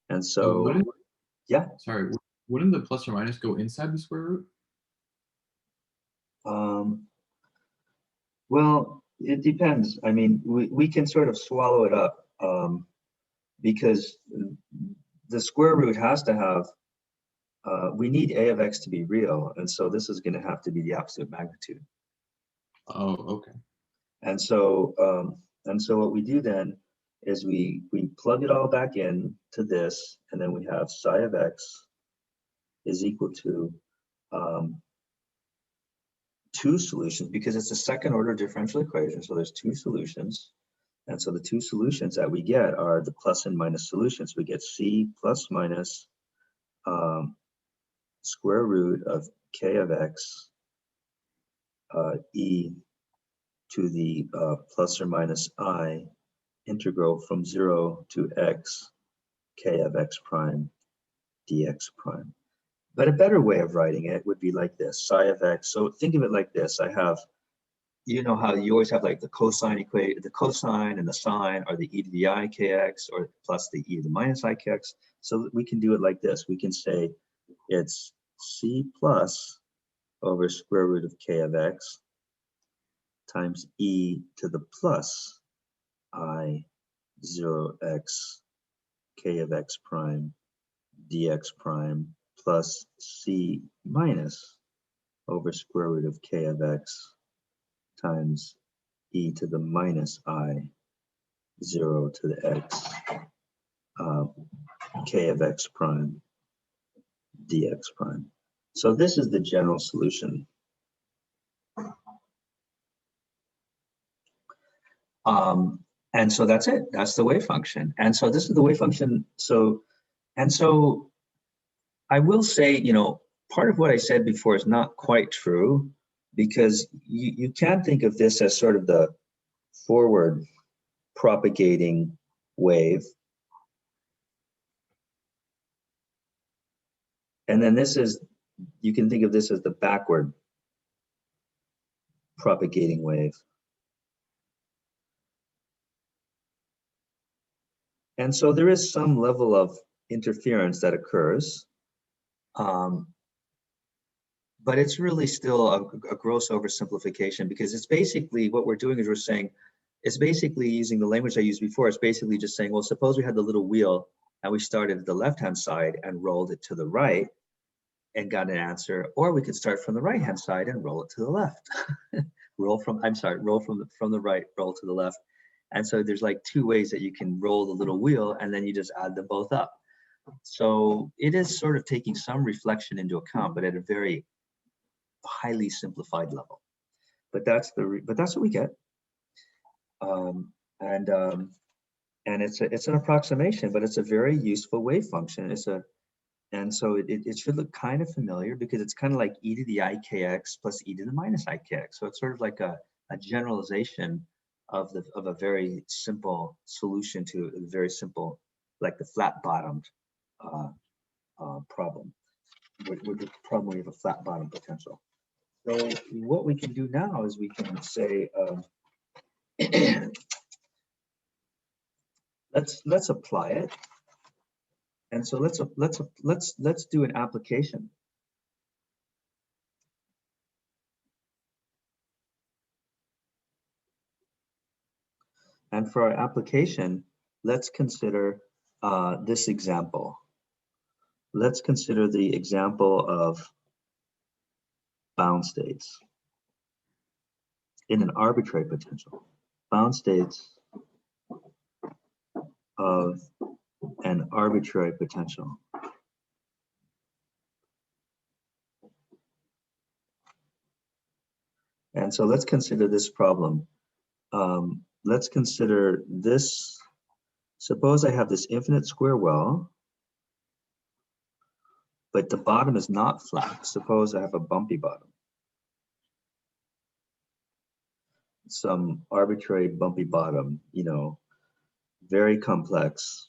And so, yeah. Sorry, wouldn't the plus or minus go inside the square root? Well, it depends. I mean, we can sort of swallow it up because the square root has to have, we need a of x to be real. And so this is going to have to be the absolute magnitude. Oh, okay. And so what we do then is we plug it all back in to this, and then we have psi of x is equal to two solutions, because it's a second order differential equation. So there's two solutions. And so the two solutions that we get are the plus and minus solutions. We get c plus minus square root of k of x e to the plus or minus I integral from 0 to x k of x prime dx prime. But a better way of writing it would be like this, psi of x. So think of it like this. I have, you know how you always have like the cosine equation, the cosine and the sine are the e to the I kx or plus the e to the minus I kx. So we can do it like this. We can say it's c plus over square root of k of x times e to the plus I 0x k of x prime dx prime plus c minus over square root of k of x times e to the minus I 0 to the x k of x prime dx prime. So this is the general solution. And so that's it. That's the wave function. And so this is the wave function. So I will say, you know, part of what I said before is not quite true, because you can think of this as sort of the forward propagating wave. And then this is, you can think of this as the backward propagating wave. And so there is some level of interference that occurs, but it's really still a gross oversimplification, because it's basically what we're doing is we're saying, it's basically using the language I used before. It's basically just saying, well, suppose we had the little wheel and we started at the left-hand side and rolled it to the right. and got an answer, or we could start from the right-hand side and roll it to the left. roll from the right, roll to the left. And so there's like two ways that you can roll the little wheel, and then you just add them both up. So it is sort of taking some reflection into account, but at a very highly simplified level. But that's what we get. And it's an approximation, but it's a very useful wave function. And so it should look kind of familiar, because it's kind of like e to the ikx plus e to the minus ikx. So it's sort of like a generalization of a very simple solution to a very simple, like the flat-bottomed problem, with the problem where you have a flat-bottom potential. So what we can do now is we can say, let's apply it. And so let's do an application. And for our application, let's consider this example. Let's consider the example of bound states in an arbitrary potential. Bound states of an arbitrary potential. And so let's consider this problem. Let's consider this. Suppose I have this infinite square well, but the bottom is not flat. Suppose I have a bumpy bottom. Some arbitrary bumpy bottom, you know, very complex.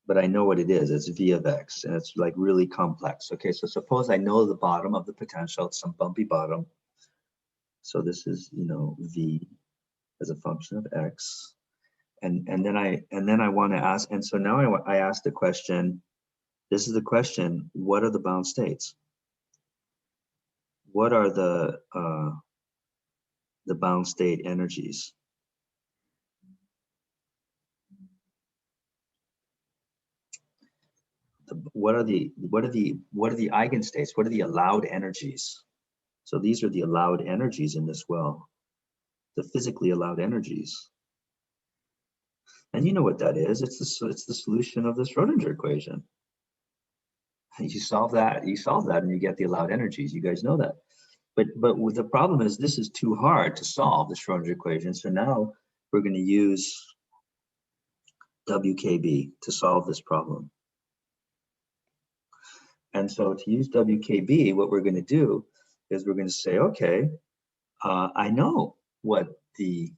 But I know what it is. It's v of x, and it's like really complex. Okay, so suppose I know the bottom of the potential. It's some bumpy bottom. So this is, you know, v as a function of x, and then I want to ask. And so now I ask the question. This is the question: what are the bound states? What are the bound state energies? What are the eigenstates? What are the allowed energies? So these are the allowed energies in this well, the physically allowed energies. And you know what that is? It's the solution of the Schrodinger equation. You solve that, and you get the allowed energies. You guys know that. But the problem is, this is too hard to solve, the Schrodinger equation. So now we're going to use WKB to solve this problem. And so to use WKB, what we're going to do is we're going to say, okay, I know what the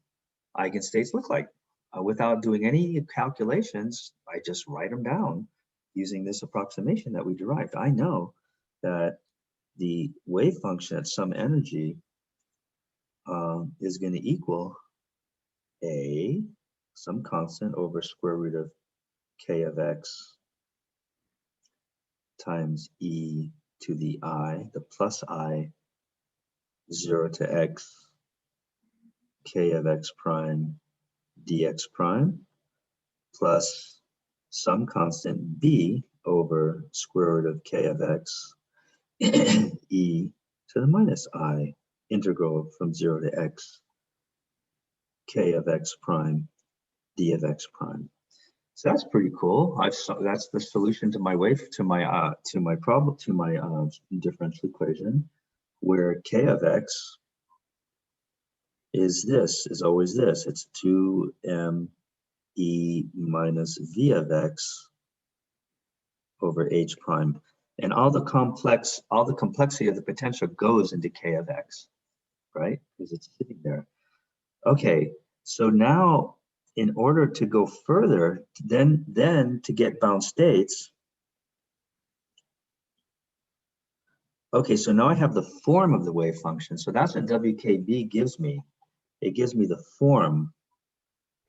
eigenstates look like. Without doing any calculations, I just write them down using this approximation that we derived. I know that the wave function at some energy is going to equal some constant over square root of k of x times e to the I, the plus I, 0 to x, k of x prime dx prime, plus some constant b over square root of k of x e to the minus I, integral from 0 to x, k of x prime d of x prime. So that's pretty cool. That's the solution to my differential equation, where k of x is always this. It's 2m e minus v of x over h prime, and all the complexity of the potential goes into k of x, right? Because it's sitting there. Okay, so now, in order to go further, then to get bound states. Okay, so now I have the form of the wave function. So that's what WKB gives me. It gives me the form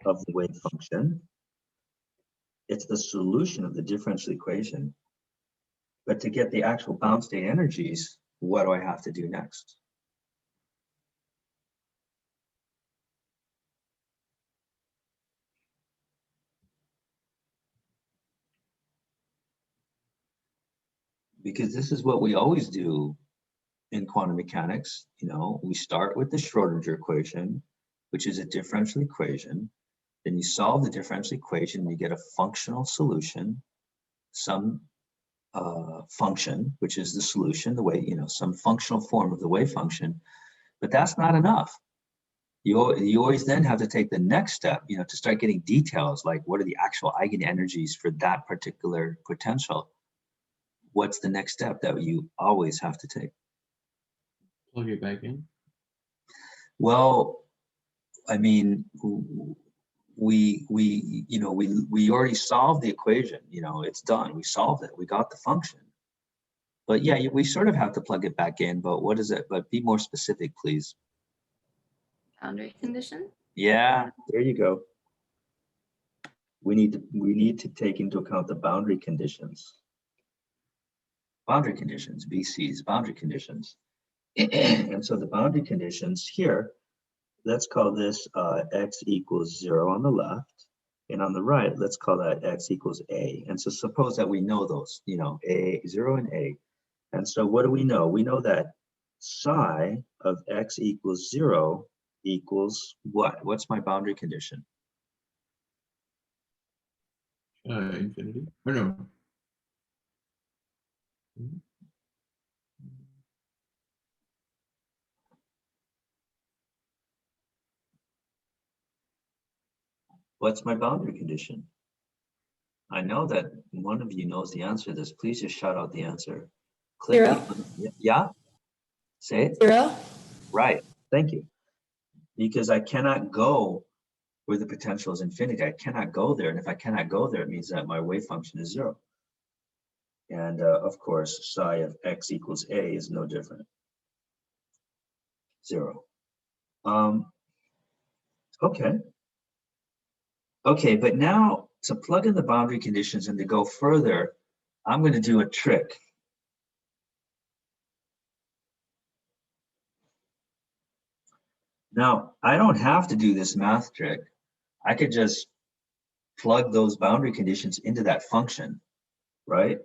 of the wave function. It's the solution of the differential equation. But to get the actual bound state energies, what do I have to do next? because this is what we always do in quantum mechanics. You know, we start with the Schrodinger equation, which is a differential equation. Then you solve the differential equation and you get a functional solution, some function, which is the solution, the way, you know, some functional form of the wave function. But that's not enough. You always then have to take the next step, you know, to start getting details, like what are the actual eigenenergies for that particular potential? What's the next step that you always have to take? Plug it back in. Well, I mean, we already solved the equation, you know, it's done. We solved it, we got the function. But yeah, we sort of have to plug it back in, but what is it? But be more specific, please. Boundary condition? Yeah, there you go. We need to take into account the boundary conditions. Boundary conditions, BCs, boundary conditions. And so the boundary conditions here, let's call this x equals 0 on the left. And on the right, let's call that x equals a. And so suppose that we know those, you know, a, 0 and a. And so what do we know? We know that psi of x equals 0 equals what? What's my boundary condition? Infinity. Or no. What's my boundary condition? I know that one of you knows the answer to this. Please just shout out the answer. Click. 0. Yeah? Say it. 0. Right. Thank you. Because I cannot go where the potential is infinity. I cannot go there. And if I cannot go there, it means that my wave function is 0. And of course, psi of x equals a is no different. 0. Okay. Okay, but now to plug in the boundary conditions and to go further, I'm going to do a trick. Now, I don't have to do this math trick. I could just plug those boundary conditions into that function, right?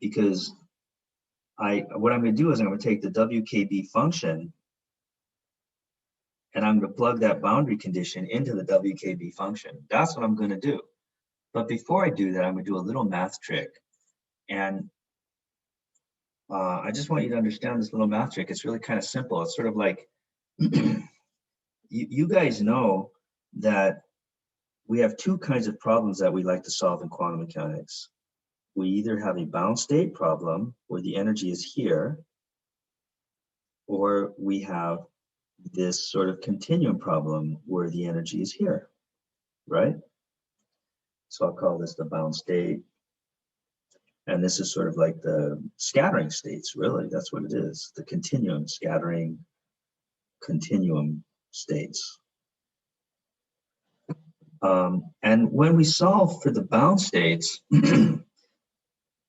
Because what I'm going to do is I'm going to take the WKB function and I'm going to plug that boundary condition into the WKB function. That's what I'm going to do. But before I do that, I'm going to do a little math trick. And I just want you to understand this little math trick. It's really kind of simple. It's sort of like, you guys know that we have two kinds of problems that we like to solve in quantum mechanics. We either have a bound state problem where the energy is here, or we have this sort of continuum problem where the energy is here, right? So I'll call this the bound state. And this is sort of like the scattering states, really. That's what it is, the continuum, scattering continuum states. And when we solve for the bound states,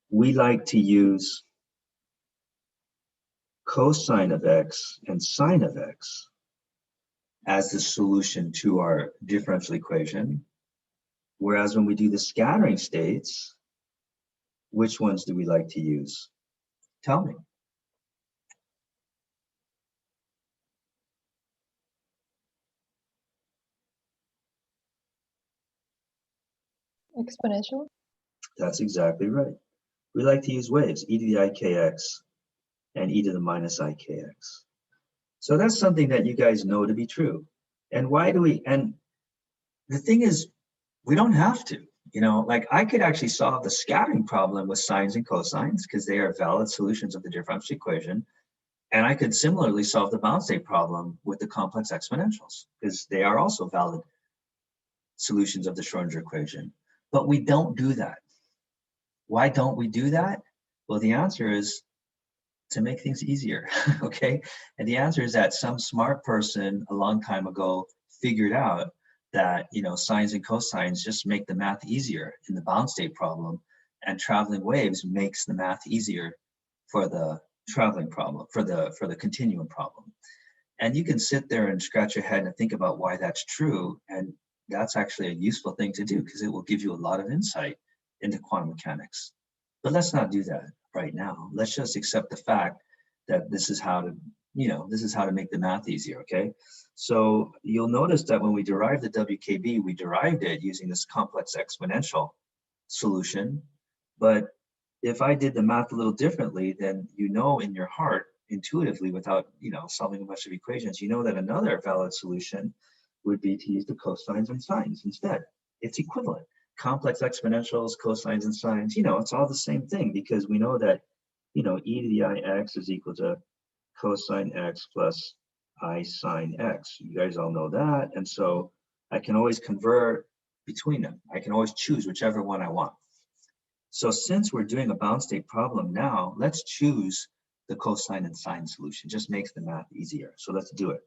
we like to use cosine of x and sine of x as the solution to our differential equation. Whereas when we do the scattering states, which ones do we like to use? Tell me. Exponential? That's exactly right. We like to use waves, e to the ikx and e to the minus ikx. So that's something that you guys know to be true. And why do we, and the thing is, we don't have to, you know, like I could actually solve the scattering problem with sines and cosines because they are valid solutions of the differential equation. And I could similarly solve the bound state problem with the complex exponentials because they are also valid solutions of the Schrodinger equation. But we don't do that. Why don't we do that? Well, the answer is to make things easier, okay? And the answer is that some smart person a long time ago figured out that, you know, sines and cosines just make the math easier in the bound state problem, and traveling waves makes the math easier for the traveling problem, for the continuum problem. And you can sit there and scratch your head and think about why that's true, and that's actually a useful thing to do because it will give you a lot of insight into quantum mechanics. But let's not do that. right now. Let's just accept the fact that this is how to, this is how to make the math easier, okay? So you'll notice that when we derived the WKB, we derived it using this complex exponential solution. But if I did the math a little differently, then in your heart, intuitively, without solving a bunch of equations, that another valid solution would be to use the cosines and sines instead. It's equivalent. Complex exponentials, cosines and sines, it's all the same thing, because we know that e to the I x is equal to cosine x plus I sine x. You guys all know that. And so I can always convert between them. I can always choose whichever one I want. So since we're doing a bound state problem now, let's choose the cosine and sine solution. Just makes the math easier. So let's do it.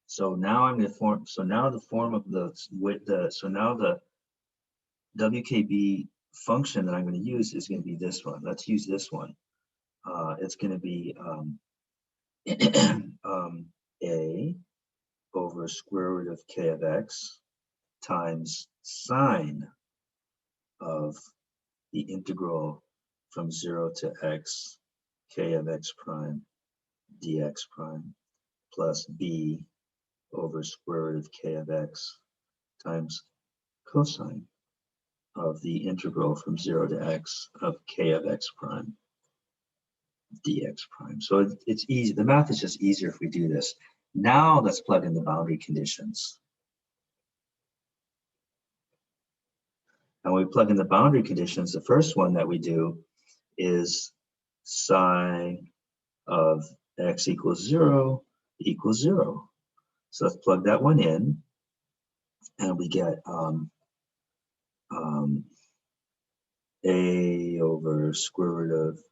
So now I'm going to form, so now the form of the WKB function that I'm going to use is going to be this one. Let's use this one. It's going to be a over square root of k of x times sine of the integral from 0 to x k of x prime dx prime plus b over square root of k of x times cosine of the integral from 0 to x of k of x prime dx prime. So it's easy. The math is just easier if we do this. Now let's plug in the boundary conditions. And when we plug in the boundary conditions, the first one that we do is psi of x equals 0 equals 0. So let's plug that one in, and we get a over square root of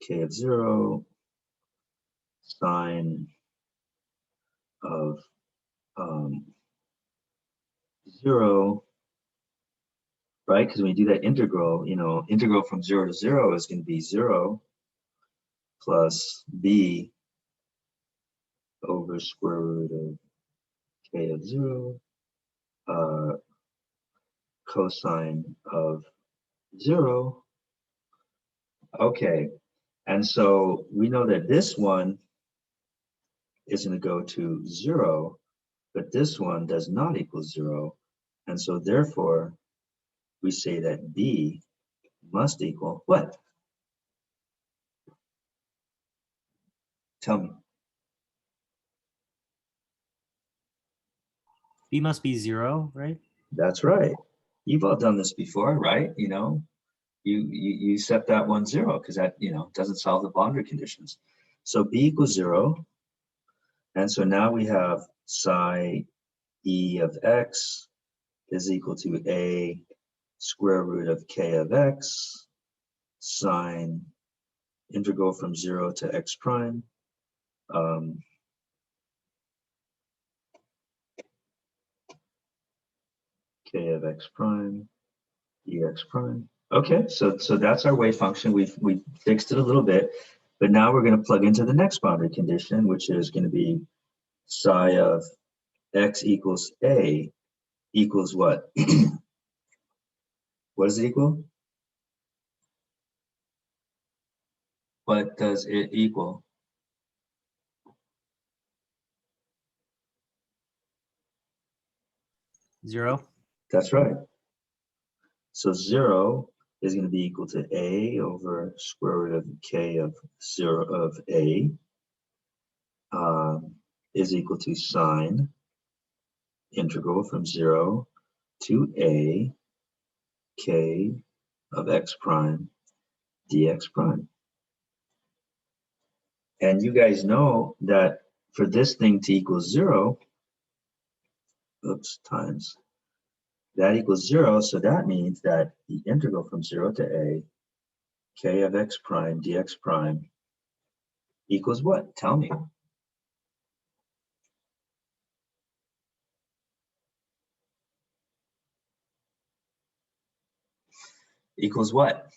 k of 0 sine of 0, right? Because when you do that integral, integral from 0 to 0 is going to be 0 plus b over square root of k of 0 cosine of 0. Okay, and so we know that this one is going to go to 0, but this one does not equal 0. And so therefore, we say that b must equal what? Tell me. B must be 0, right? That's right. You've all done this before, right? You set that one 0 because that doesn't solve the boundary conditions. So b equals 0, and so now we have psi e of x is equal to a square root of k of x sine integral from 0 to x prime k of x prime dx prime. Okay, so that's our wave function. We've fixed it a little bit, but now we're going to plug into the next boundary condition, which is going to be psi of x equals a equals what? What does it equal? What does it equal? Zero. That's right. So 0 is going to be equal to a over square root of k of 0 of a is equal to sine integral from 0 to a k of x prime dx prime. And you guys know that for this thing to equal 0, times that equals 0, so that means that the integral from 0 to a k of x prime dx prime equals what? Tell me. Equals what?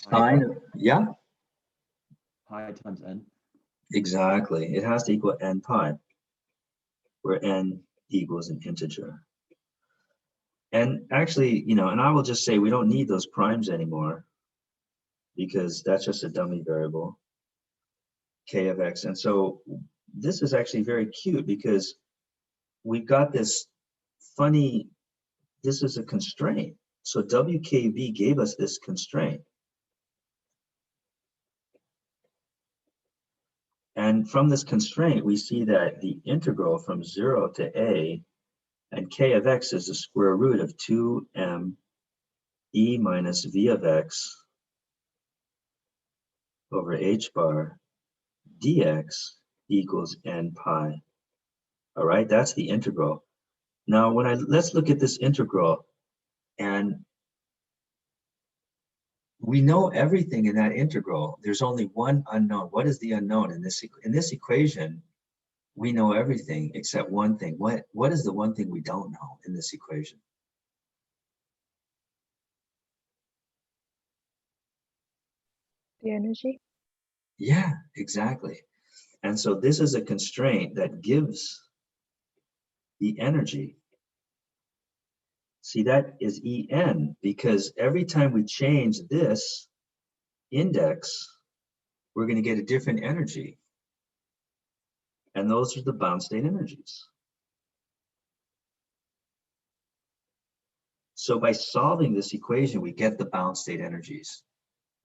Sine, yeah, Pi times n. exactly. It has to equal n pi. where n equals an integer. And actually, you know, and I will just say we don't need those primes anymore because that's just a dummy variable, k of x. And so this is actually very cute because we've got this funny, this is a constraint. So WKB gave us this constraint. And from this constraint, we see that the integral from 0 to a and k of x is the square root of 2m e minus v of x over h bar dx equals n pi. All right, that's the integral. Now, let's look at this integral, and we know everything in that integral. There's only one unknown. What is the unknown in this equation? We know everything except one thing. What is the one thing we don't know in this equation? The energy. Yeah, exactly. And so this is a constraint that gives the energy. See, that is En, because every time we change this index, we're going to get a different energy. And those are the bound state energies. So by solving this equation, we get the bound state energies.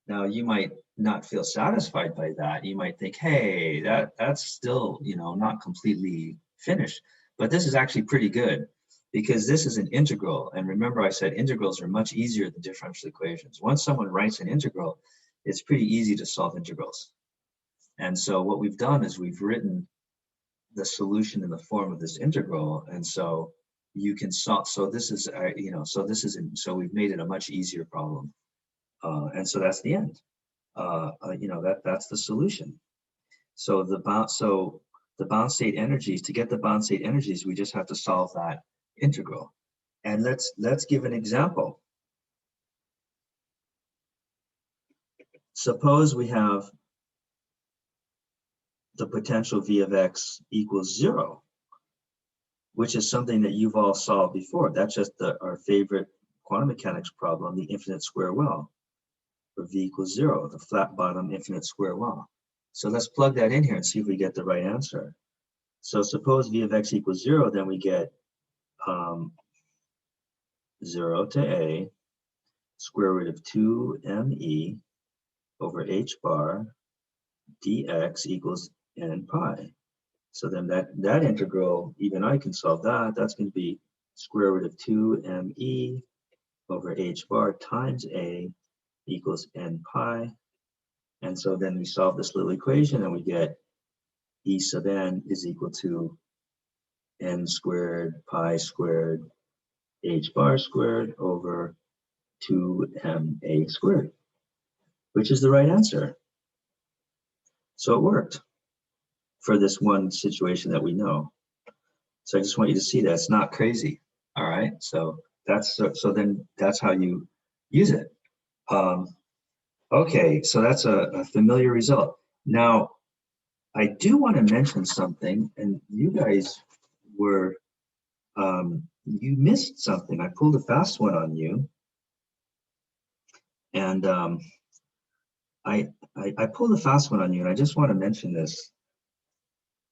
Now, you might not feel satisfied by that. You might think, hey, that's still, you know, not completely finished. But this is actually pretty good because this is an integral. And remember, I said integrals are much easier than differential equations. Once someone writes an integral, it's pretty easy to solve integrals. And so what we've done is we've written the solution in the form of this integral. And so you can solve, so this is, you know, so this is, so we've made it a much easier problem. And so that's the end. You know, that's the solution. So the bound state energies, to get the bound state energies, we just have to solve that integral. And let's give an example. Suppose we have the potential V of x equals 0, which is something that you've all solved before. That's just our favorite quantum mechanics problem, the infinite square well, where V equals 0, the flat bottom infinite square well. So let's plug that in here and see if we get the right answer. So suppose V of x equals 0, then we get 0 to a square root of 2me over h bar dx equals n pi. So then that integral, even I can solve that. That's going to be square root of 2me over h bar times a equals n pi. And so then we solve this little equation and we get E sub n is equal to n squared pi squared h bar squared over 2ma squared, which is the right answer. So it worked for this one situation that we know. So I just want you to see that it's not crazy. All right, so then that's how you use it. Okay, so that's a familiar result. Now, I do want to mention something, and you guys were, you missed something. I pulled a fast one on you. And I pulled a fast one on you, and I just want to mention this.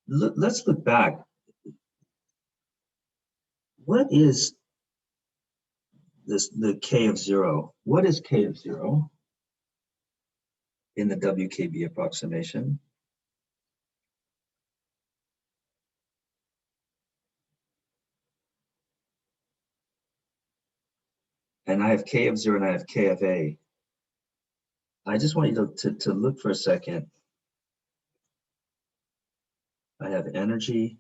Let's look back. What is the K of 0? What is K of 0 in the WKB approximation? And I have K of 0 and I have K of A. I just want you to look for a second. I have energy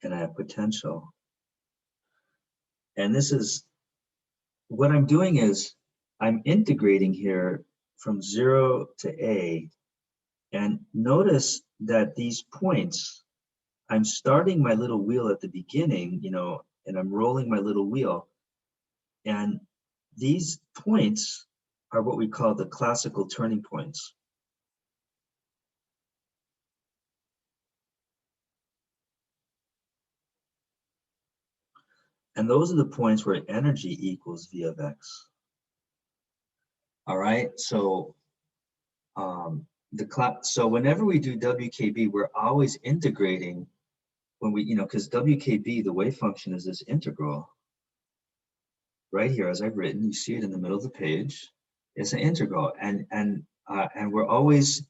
and I have potential. And this is, what I'm doing is I'm integrating here from 0 to A. And notice that these points, I'm starting my little wheel at the beginning, you know, and I'm rolling my little wheel. And these points are what we call the classical turning points. And those are the points where energy equals V of X. All right, so so whenever we do WKB, we're always integrating when we, because WKB, the wave function is this integral. Right here, as I've written, you see it in the middle of the page. It's an integral, and we're always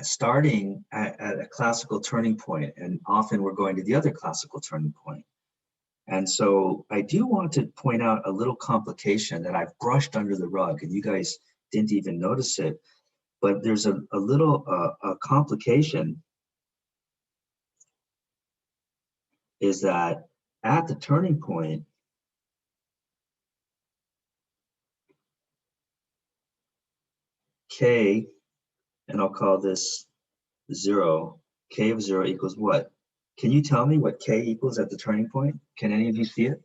starting at a classical turning point, and often we're going to the other classical turning point. And so I do want to point out a little complication that I've brushed under the rug, and you guys didn't even notice it, but there's a little complication, is that at the turning point, K, and I'll call this 0, K of 0 equals what? Can you tell me what K equals at the turning point? Can any of you see it?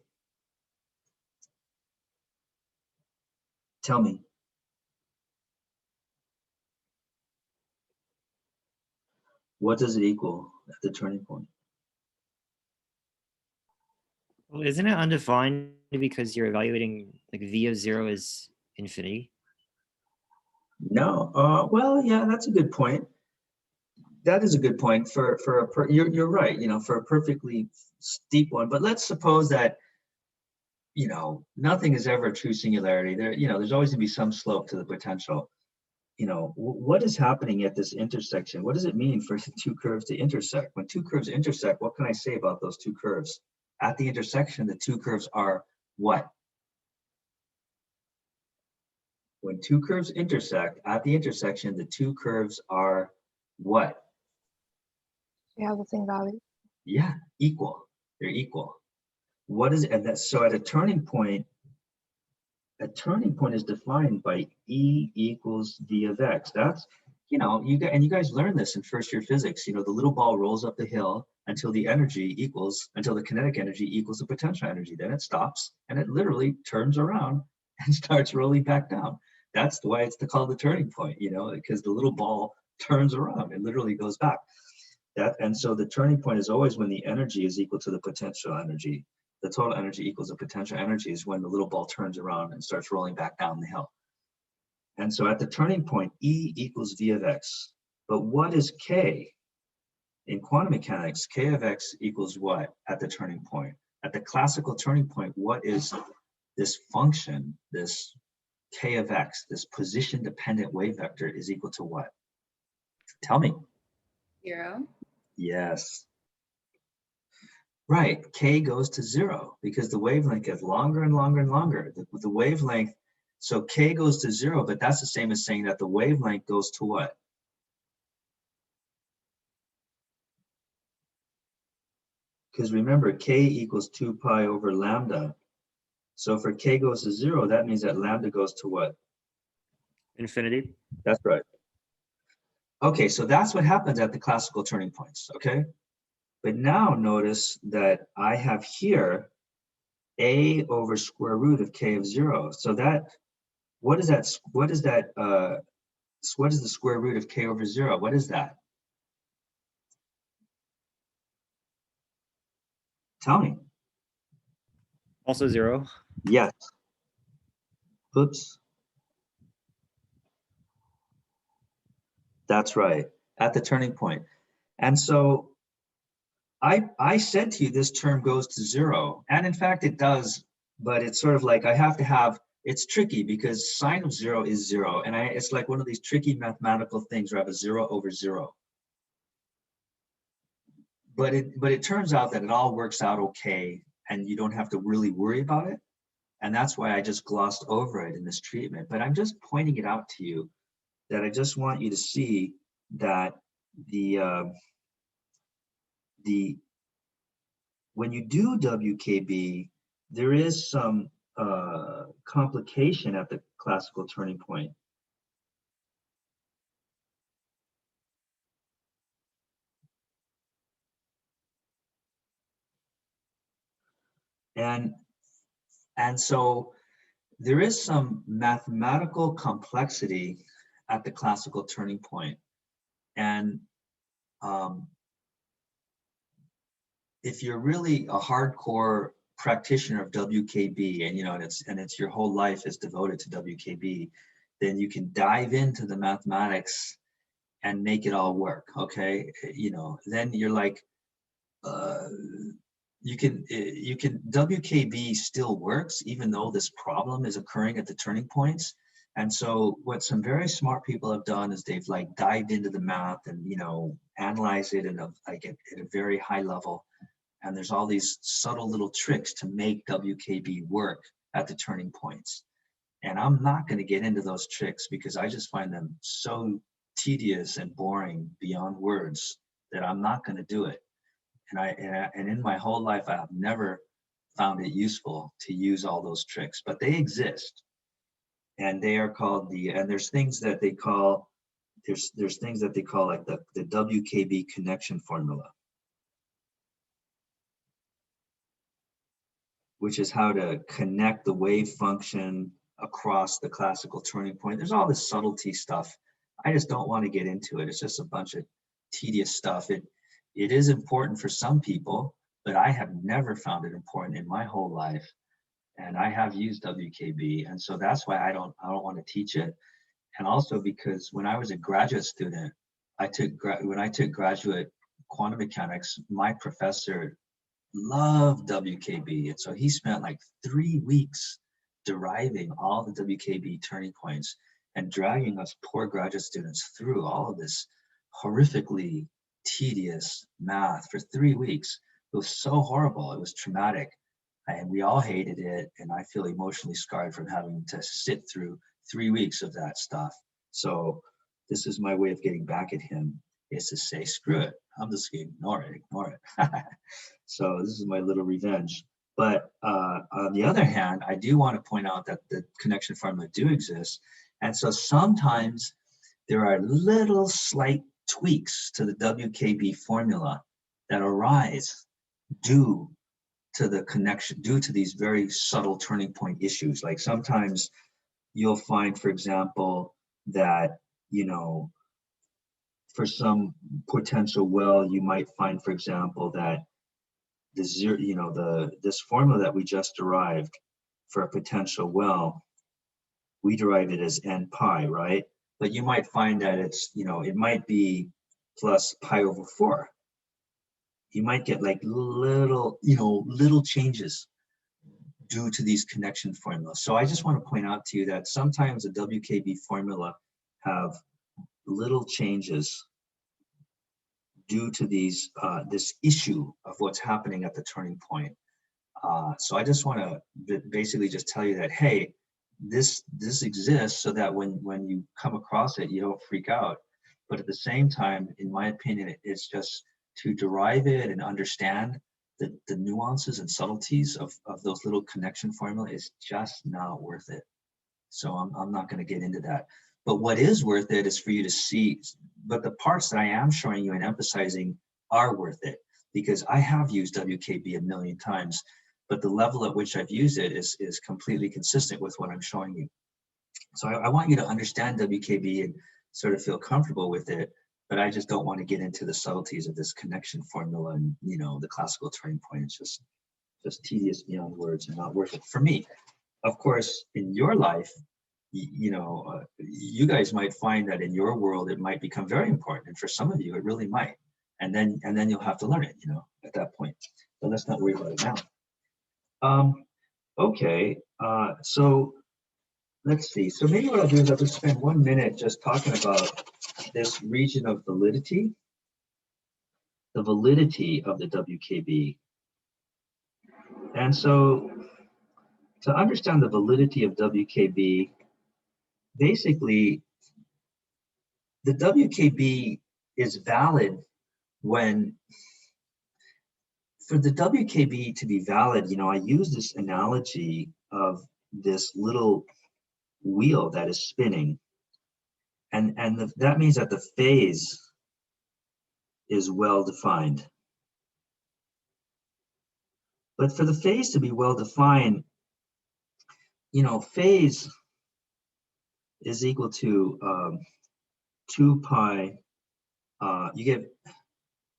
Tell me. What does it equal at the turning point? Well, isn't it undefined because you're evaluating like V of 0 is infinity? No. Well, yeah, that's a good point. That is a good point you're right, for a perfectly steep one. But let's suppose that, nothing is ever a true singularity. There's always gonna be some slope to the potential. What is happening at this intersection? What does it mean for two curves to intersect? When two curves intersect, what can I say about those two curves? At the intersection, the two curves are what? When two curves intersect, at the intersection, the two curves are what? They have the same value. Yeah, equal. They're equal. What is it? And so at a turning point is defined by E equals V of X. That's, you guys learned this in first year physics. The little ball rolls up the hill until the kinetic energy equals the potential energy. Then it stops and it literally turns around and starts rolling back down. That's why it's called the turning point, because the little ball turns around and literally goes back. And so the turning point is always when the energy is equal to the potential energy. The total energy equals the potential energy is when the little ball turns around and starts rolling back down the hill. And so at the turning point, E equals V of X. But what is K? In quantum mechanics, K of X equals what at the turning point? At the classical turning point, what is this function, this K of X, this position-dependent wave vector is equal to what? Tell me. 0. Yes. Right, K goes to 0 because the wavelength gets longer and longer and longer. The wavelength, so K goes to 0, but that's the same as saying that the wavelength goes to what? Because remember, K equals 2 pi over lambda. So for K goes to 0, that means that lambda goes to what? Infinity. That's right. Okay, so that's what happens at the classical turning points, okay? But now notice that I have here A over square root of K of 0. So what is the square root of K over 0? What is that? Tell me. Also 0. Yes. Oops. That's right, at the turning point. And so I said to you this term goes to 0, and in fact it does, but it's sort of like it's tricky because sine of 0 is 0, and it's like one of these tricky mathematical things where I have a 0 over 0. But it turns out that it all works out okay, and you don't have to really worry about it, and that's why I just glossed over it in this treatment. But I'm just pointing it out to you that I just want you to see that when you do WKB, there is some complication at the classical turning point. And so there is some mathematical complexity at the classical turning point. And if you're really a hardcore practitioner of WKB, and you know, and it's your whole life is devoted to WKB, then you can dive into the mathematics and make it all work. Okay, you know, then you're like, you can WKB still works even though this problem is occurring at the turning points. And so what some very smart people have done is they've like dived into the math and, you know, analyze it in a like at a very high level. And there's all these subtle little tricks to make WKB work at the turning points. And I'm not going to get into those tricks because I just find them so tedious and boring beyond words that I'm not going to do it. And in my whole life, I have never found it useful to use all those tricks, but they exist. And they are called and there's things that they call, there's things that they call like the Wkb Connection Formula, which is how to connect the wave function across the classical turning point. There's all this subtlety stuff. I just don't want to get into it. It's just a bunch of tedious stuff. It is important for some people, but I have never found it important in my whole life. And I have used WKB, and so that's why I don't want to teach it. And also because when I was a graduate student, when I took graduate quantum mechanics, my professor loved WKB, and so he spent like 3 weeks deriving all the WKB turning points and dragging us poor graduate students through all of this horrifically tedious math for 3 weeks. It was so horrible. It was traumatic. And we all hated it. And I feel emotionally scarred from having to sit through 3 weeks of that stuff. So this is my way of getting back at him, is to say, screw it. I'm just going to ignore it. So this is my little revenge. But on the other hand, I do want to point out that the connection formula do exist. And so sometimes there are little slight tweaks to the WKB formula that arise due to the connection, due to these very subtle turning point issues. Like sometimes you'll find, for example, that, you know, for some potential well, you might find, for example, that the zero, you know, this formula that we just derived for a potential well, we derive it as n pi, right? But you might find that it's, you know, it might be plus pi over 4. You might get like little, you know, little changes due to these connection formulas. So I just want to point out to you that sometimes the WKB formula have little changes due to these this issue of what's happening at the turning point. So I just want to basically just tell you that, hey, this exists so that when you come across it, you don't freak out. But at the same time, in my opinion, it's just to derive it and understand the nuances and subtleties of those little connection formula is just not worth it. So I'm not going to get into that. But what is worth it is for you to see, but the parts that I am showing you and emphasizing are worth it, because I have used WKB a million times, but the level at which I've used it is completely consistent with what I'm showing you. So I want you to understand WKB and sort of feel comfortable with it, but I just don't want to get into the subtleties of this connection formula and, you know, the classical turning point. It's just tedious beyond words and not worth it for me. Of course, in your life, you know, you guys might find that in your world it might become very important, and for some of you it really might, and then you'll have to learn it, you know, at that point. But let's not worry about it now. Okay, so let's see. So maybe what I'll do is I'll just spend 1 minute just talking about this region of validity, the validity of the WKB. And so to understand the validity of WKB, basically the WKB is valid when, for the WKB to be valid, you know, I use this analogy of this little wheel that is spinning, and that means that the phase is well defined. But for the phase to be well defined, you know, phase is equal to 2 pi. You get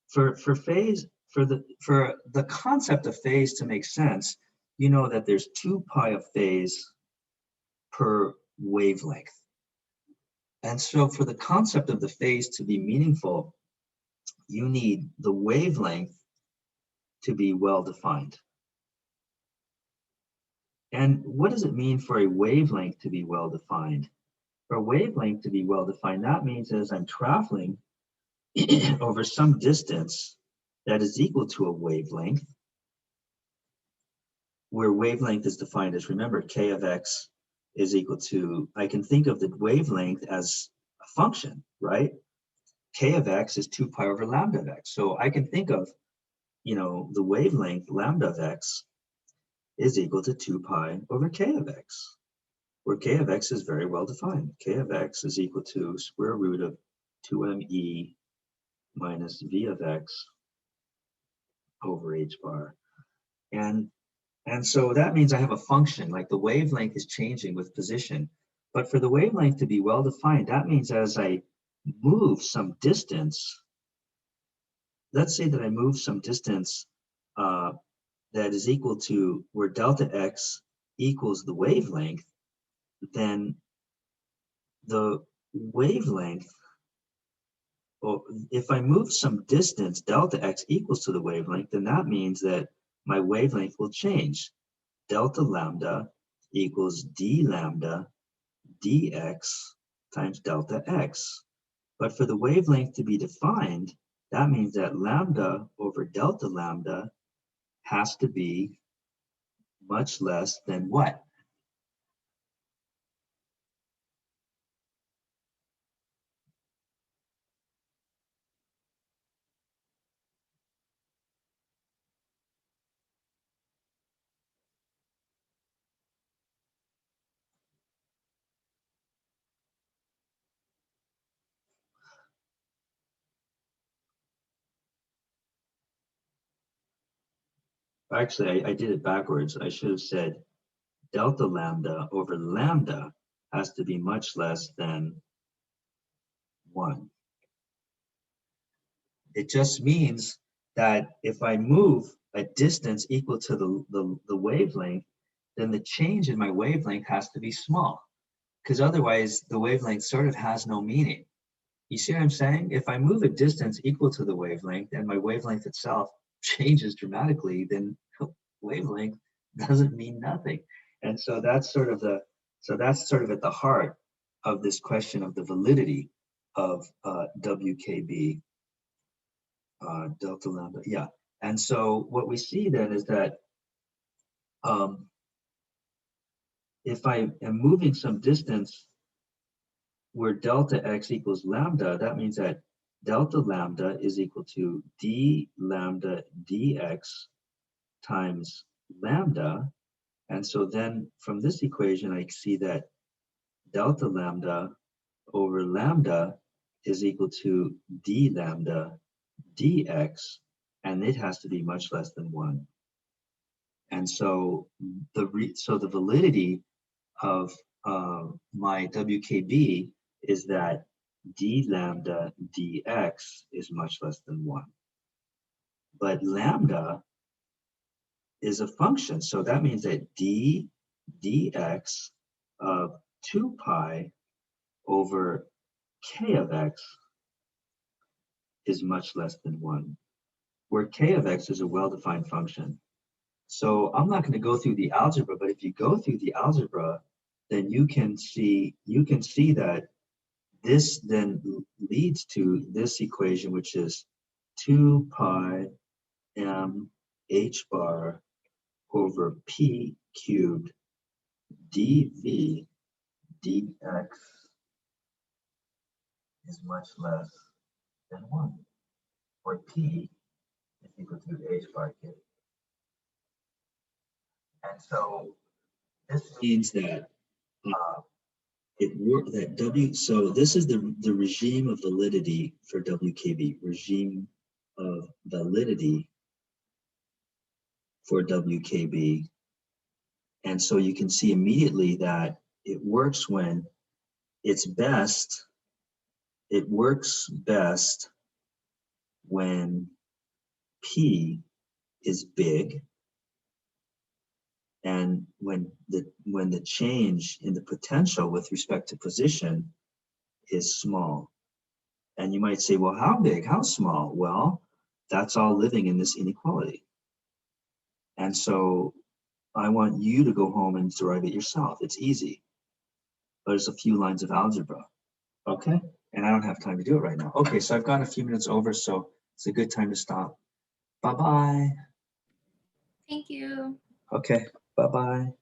for phase, for the concept of phase to make sense, you know that there's 2 pi of phase per wavelength. And so for the concept of the phase to be meaningful, you need the wavelength to be well defined. And what does it mean for a wavelength to be well defined? For a wavelength to be well defined, that means as I'm traveling over some distance that is equal to a wavelength, where wavelength is defined as, remember, k of x is equal to, I can think of the wavelength as a function, right? K of x is 2 pi over lambda of x. So I can think of, you know, the wavelength lambda of x is equal to 2 pi over k of x, where k of x is very well defined. K of x is equal to square root of 2me minus v of x over h bar. And so that means I have a function, like the wavelength is changing with position. But for the wavelength to be well defined, that means as I move some distance, let's say that I move some distance that is equal to where delta x equals the wavelength, then the wavelength, or if I move some distance, delta x equals to the wavelength, then that means that my wavelength will change. Delta lambda equals d lambda dx times delta x. But for the wavelength to be defined, that means that lambda over delta lambda has to be much less than what? Actually, I did it backwards. I should have said delta lambda over lambda has to be much less than 1. It just means that if I move a distance equal to the wavelength, then the change in my wavelength has to be small, because otherwise the wavelength sort of has no meaning. You see what I'm saying? If I move a distance equal to the wavelength and my wavelength itself changes dramatically, then wavelength doesn't mean nothing. And so that's sort of at the heart of this question of the validity of WKB delta lambda. Yeah. And so what we see then is that if I am moving some distance where delta x equals lambda, that means that delta lambda is equal to d lambda dx times lambda. And so then from this equation, I see that delta lambda over lambda is equal to d lambda dx, and it has to be much less than 1. And so the validity of my WKB is that d lambda dx is much less than 1. But lambda is a function, so that means that d dx of 2 pi over k of x is much less than 1, where k of x is a well-defined function. So I'm not going to go through the algebra, but if you go through the algebra, then you can see that this then leads to this equation, which is 2 pi m h bar over p cubed dv dx is much less than 1, where p is equal to h bar cubed. And so this means that so this is the regime of validity for WKB, regime of validity for WKB. And so you can see immediately that it works when it's best. It works best when P is big And when the change in the potential with respect to position is small. And you might say, well, how big, how small? Well, that's all living in this inequality. And so I want you to go home and derive it yourself. It's easy. There's a few lines of algebra. Okay, and I don't have time to do it right now. Okay, so I've gone a few minutes over, so it's a good time to stop. Bye-bye. Thank you. Okay, bye-bye.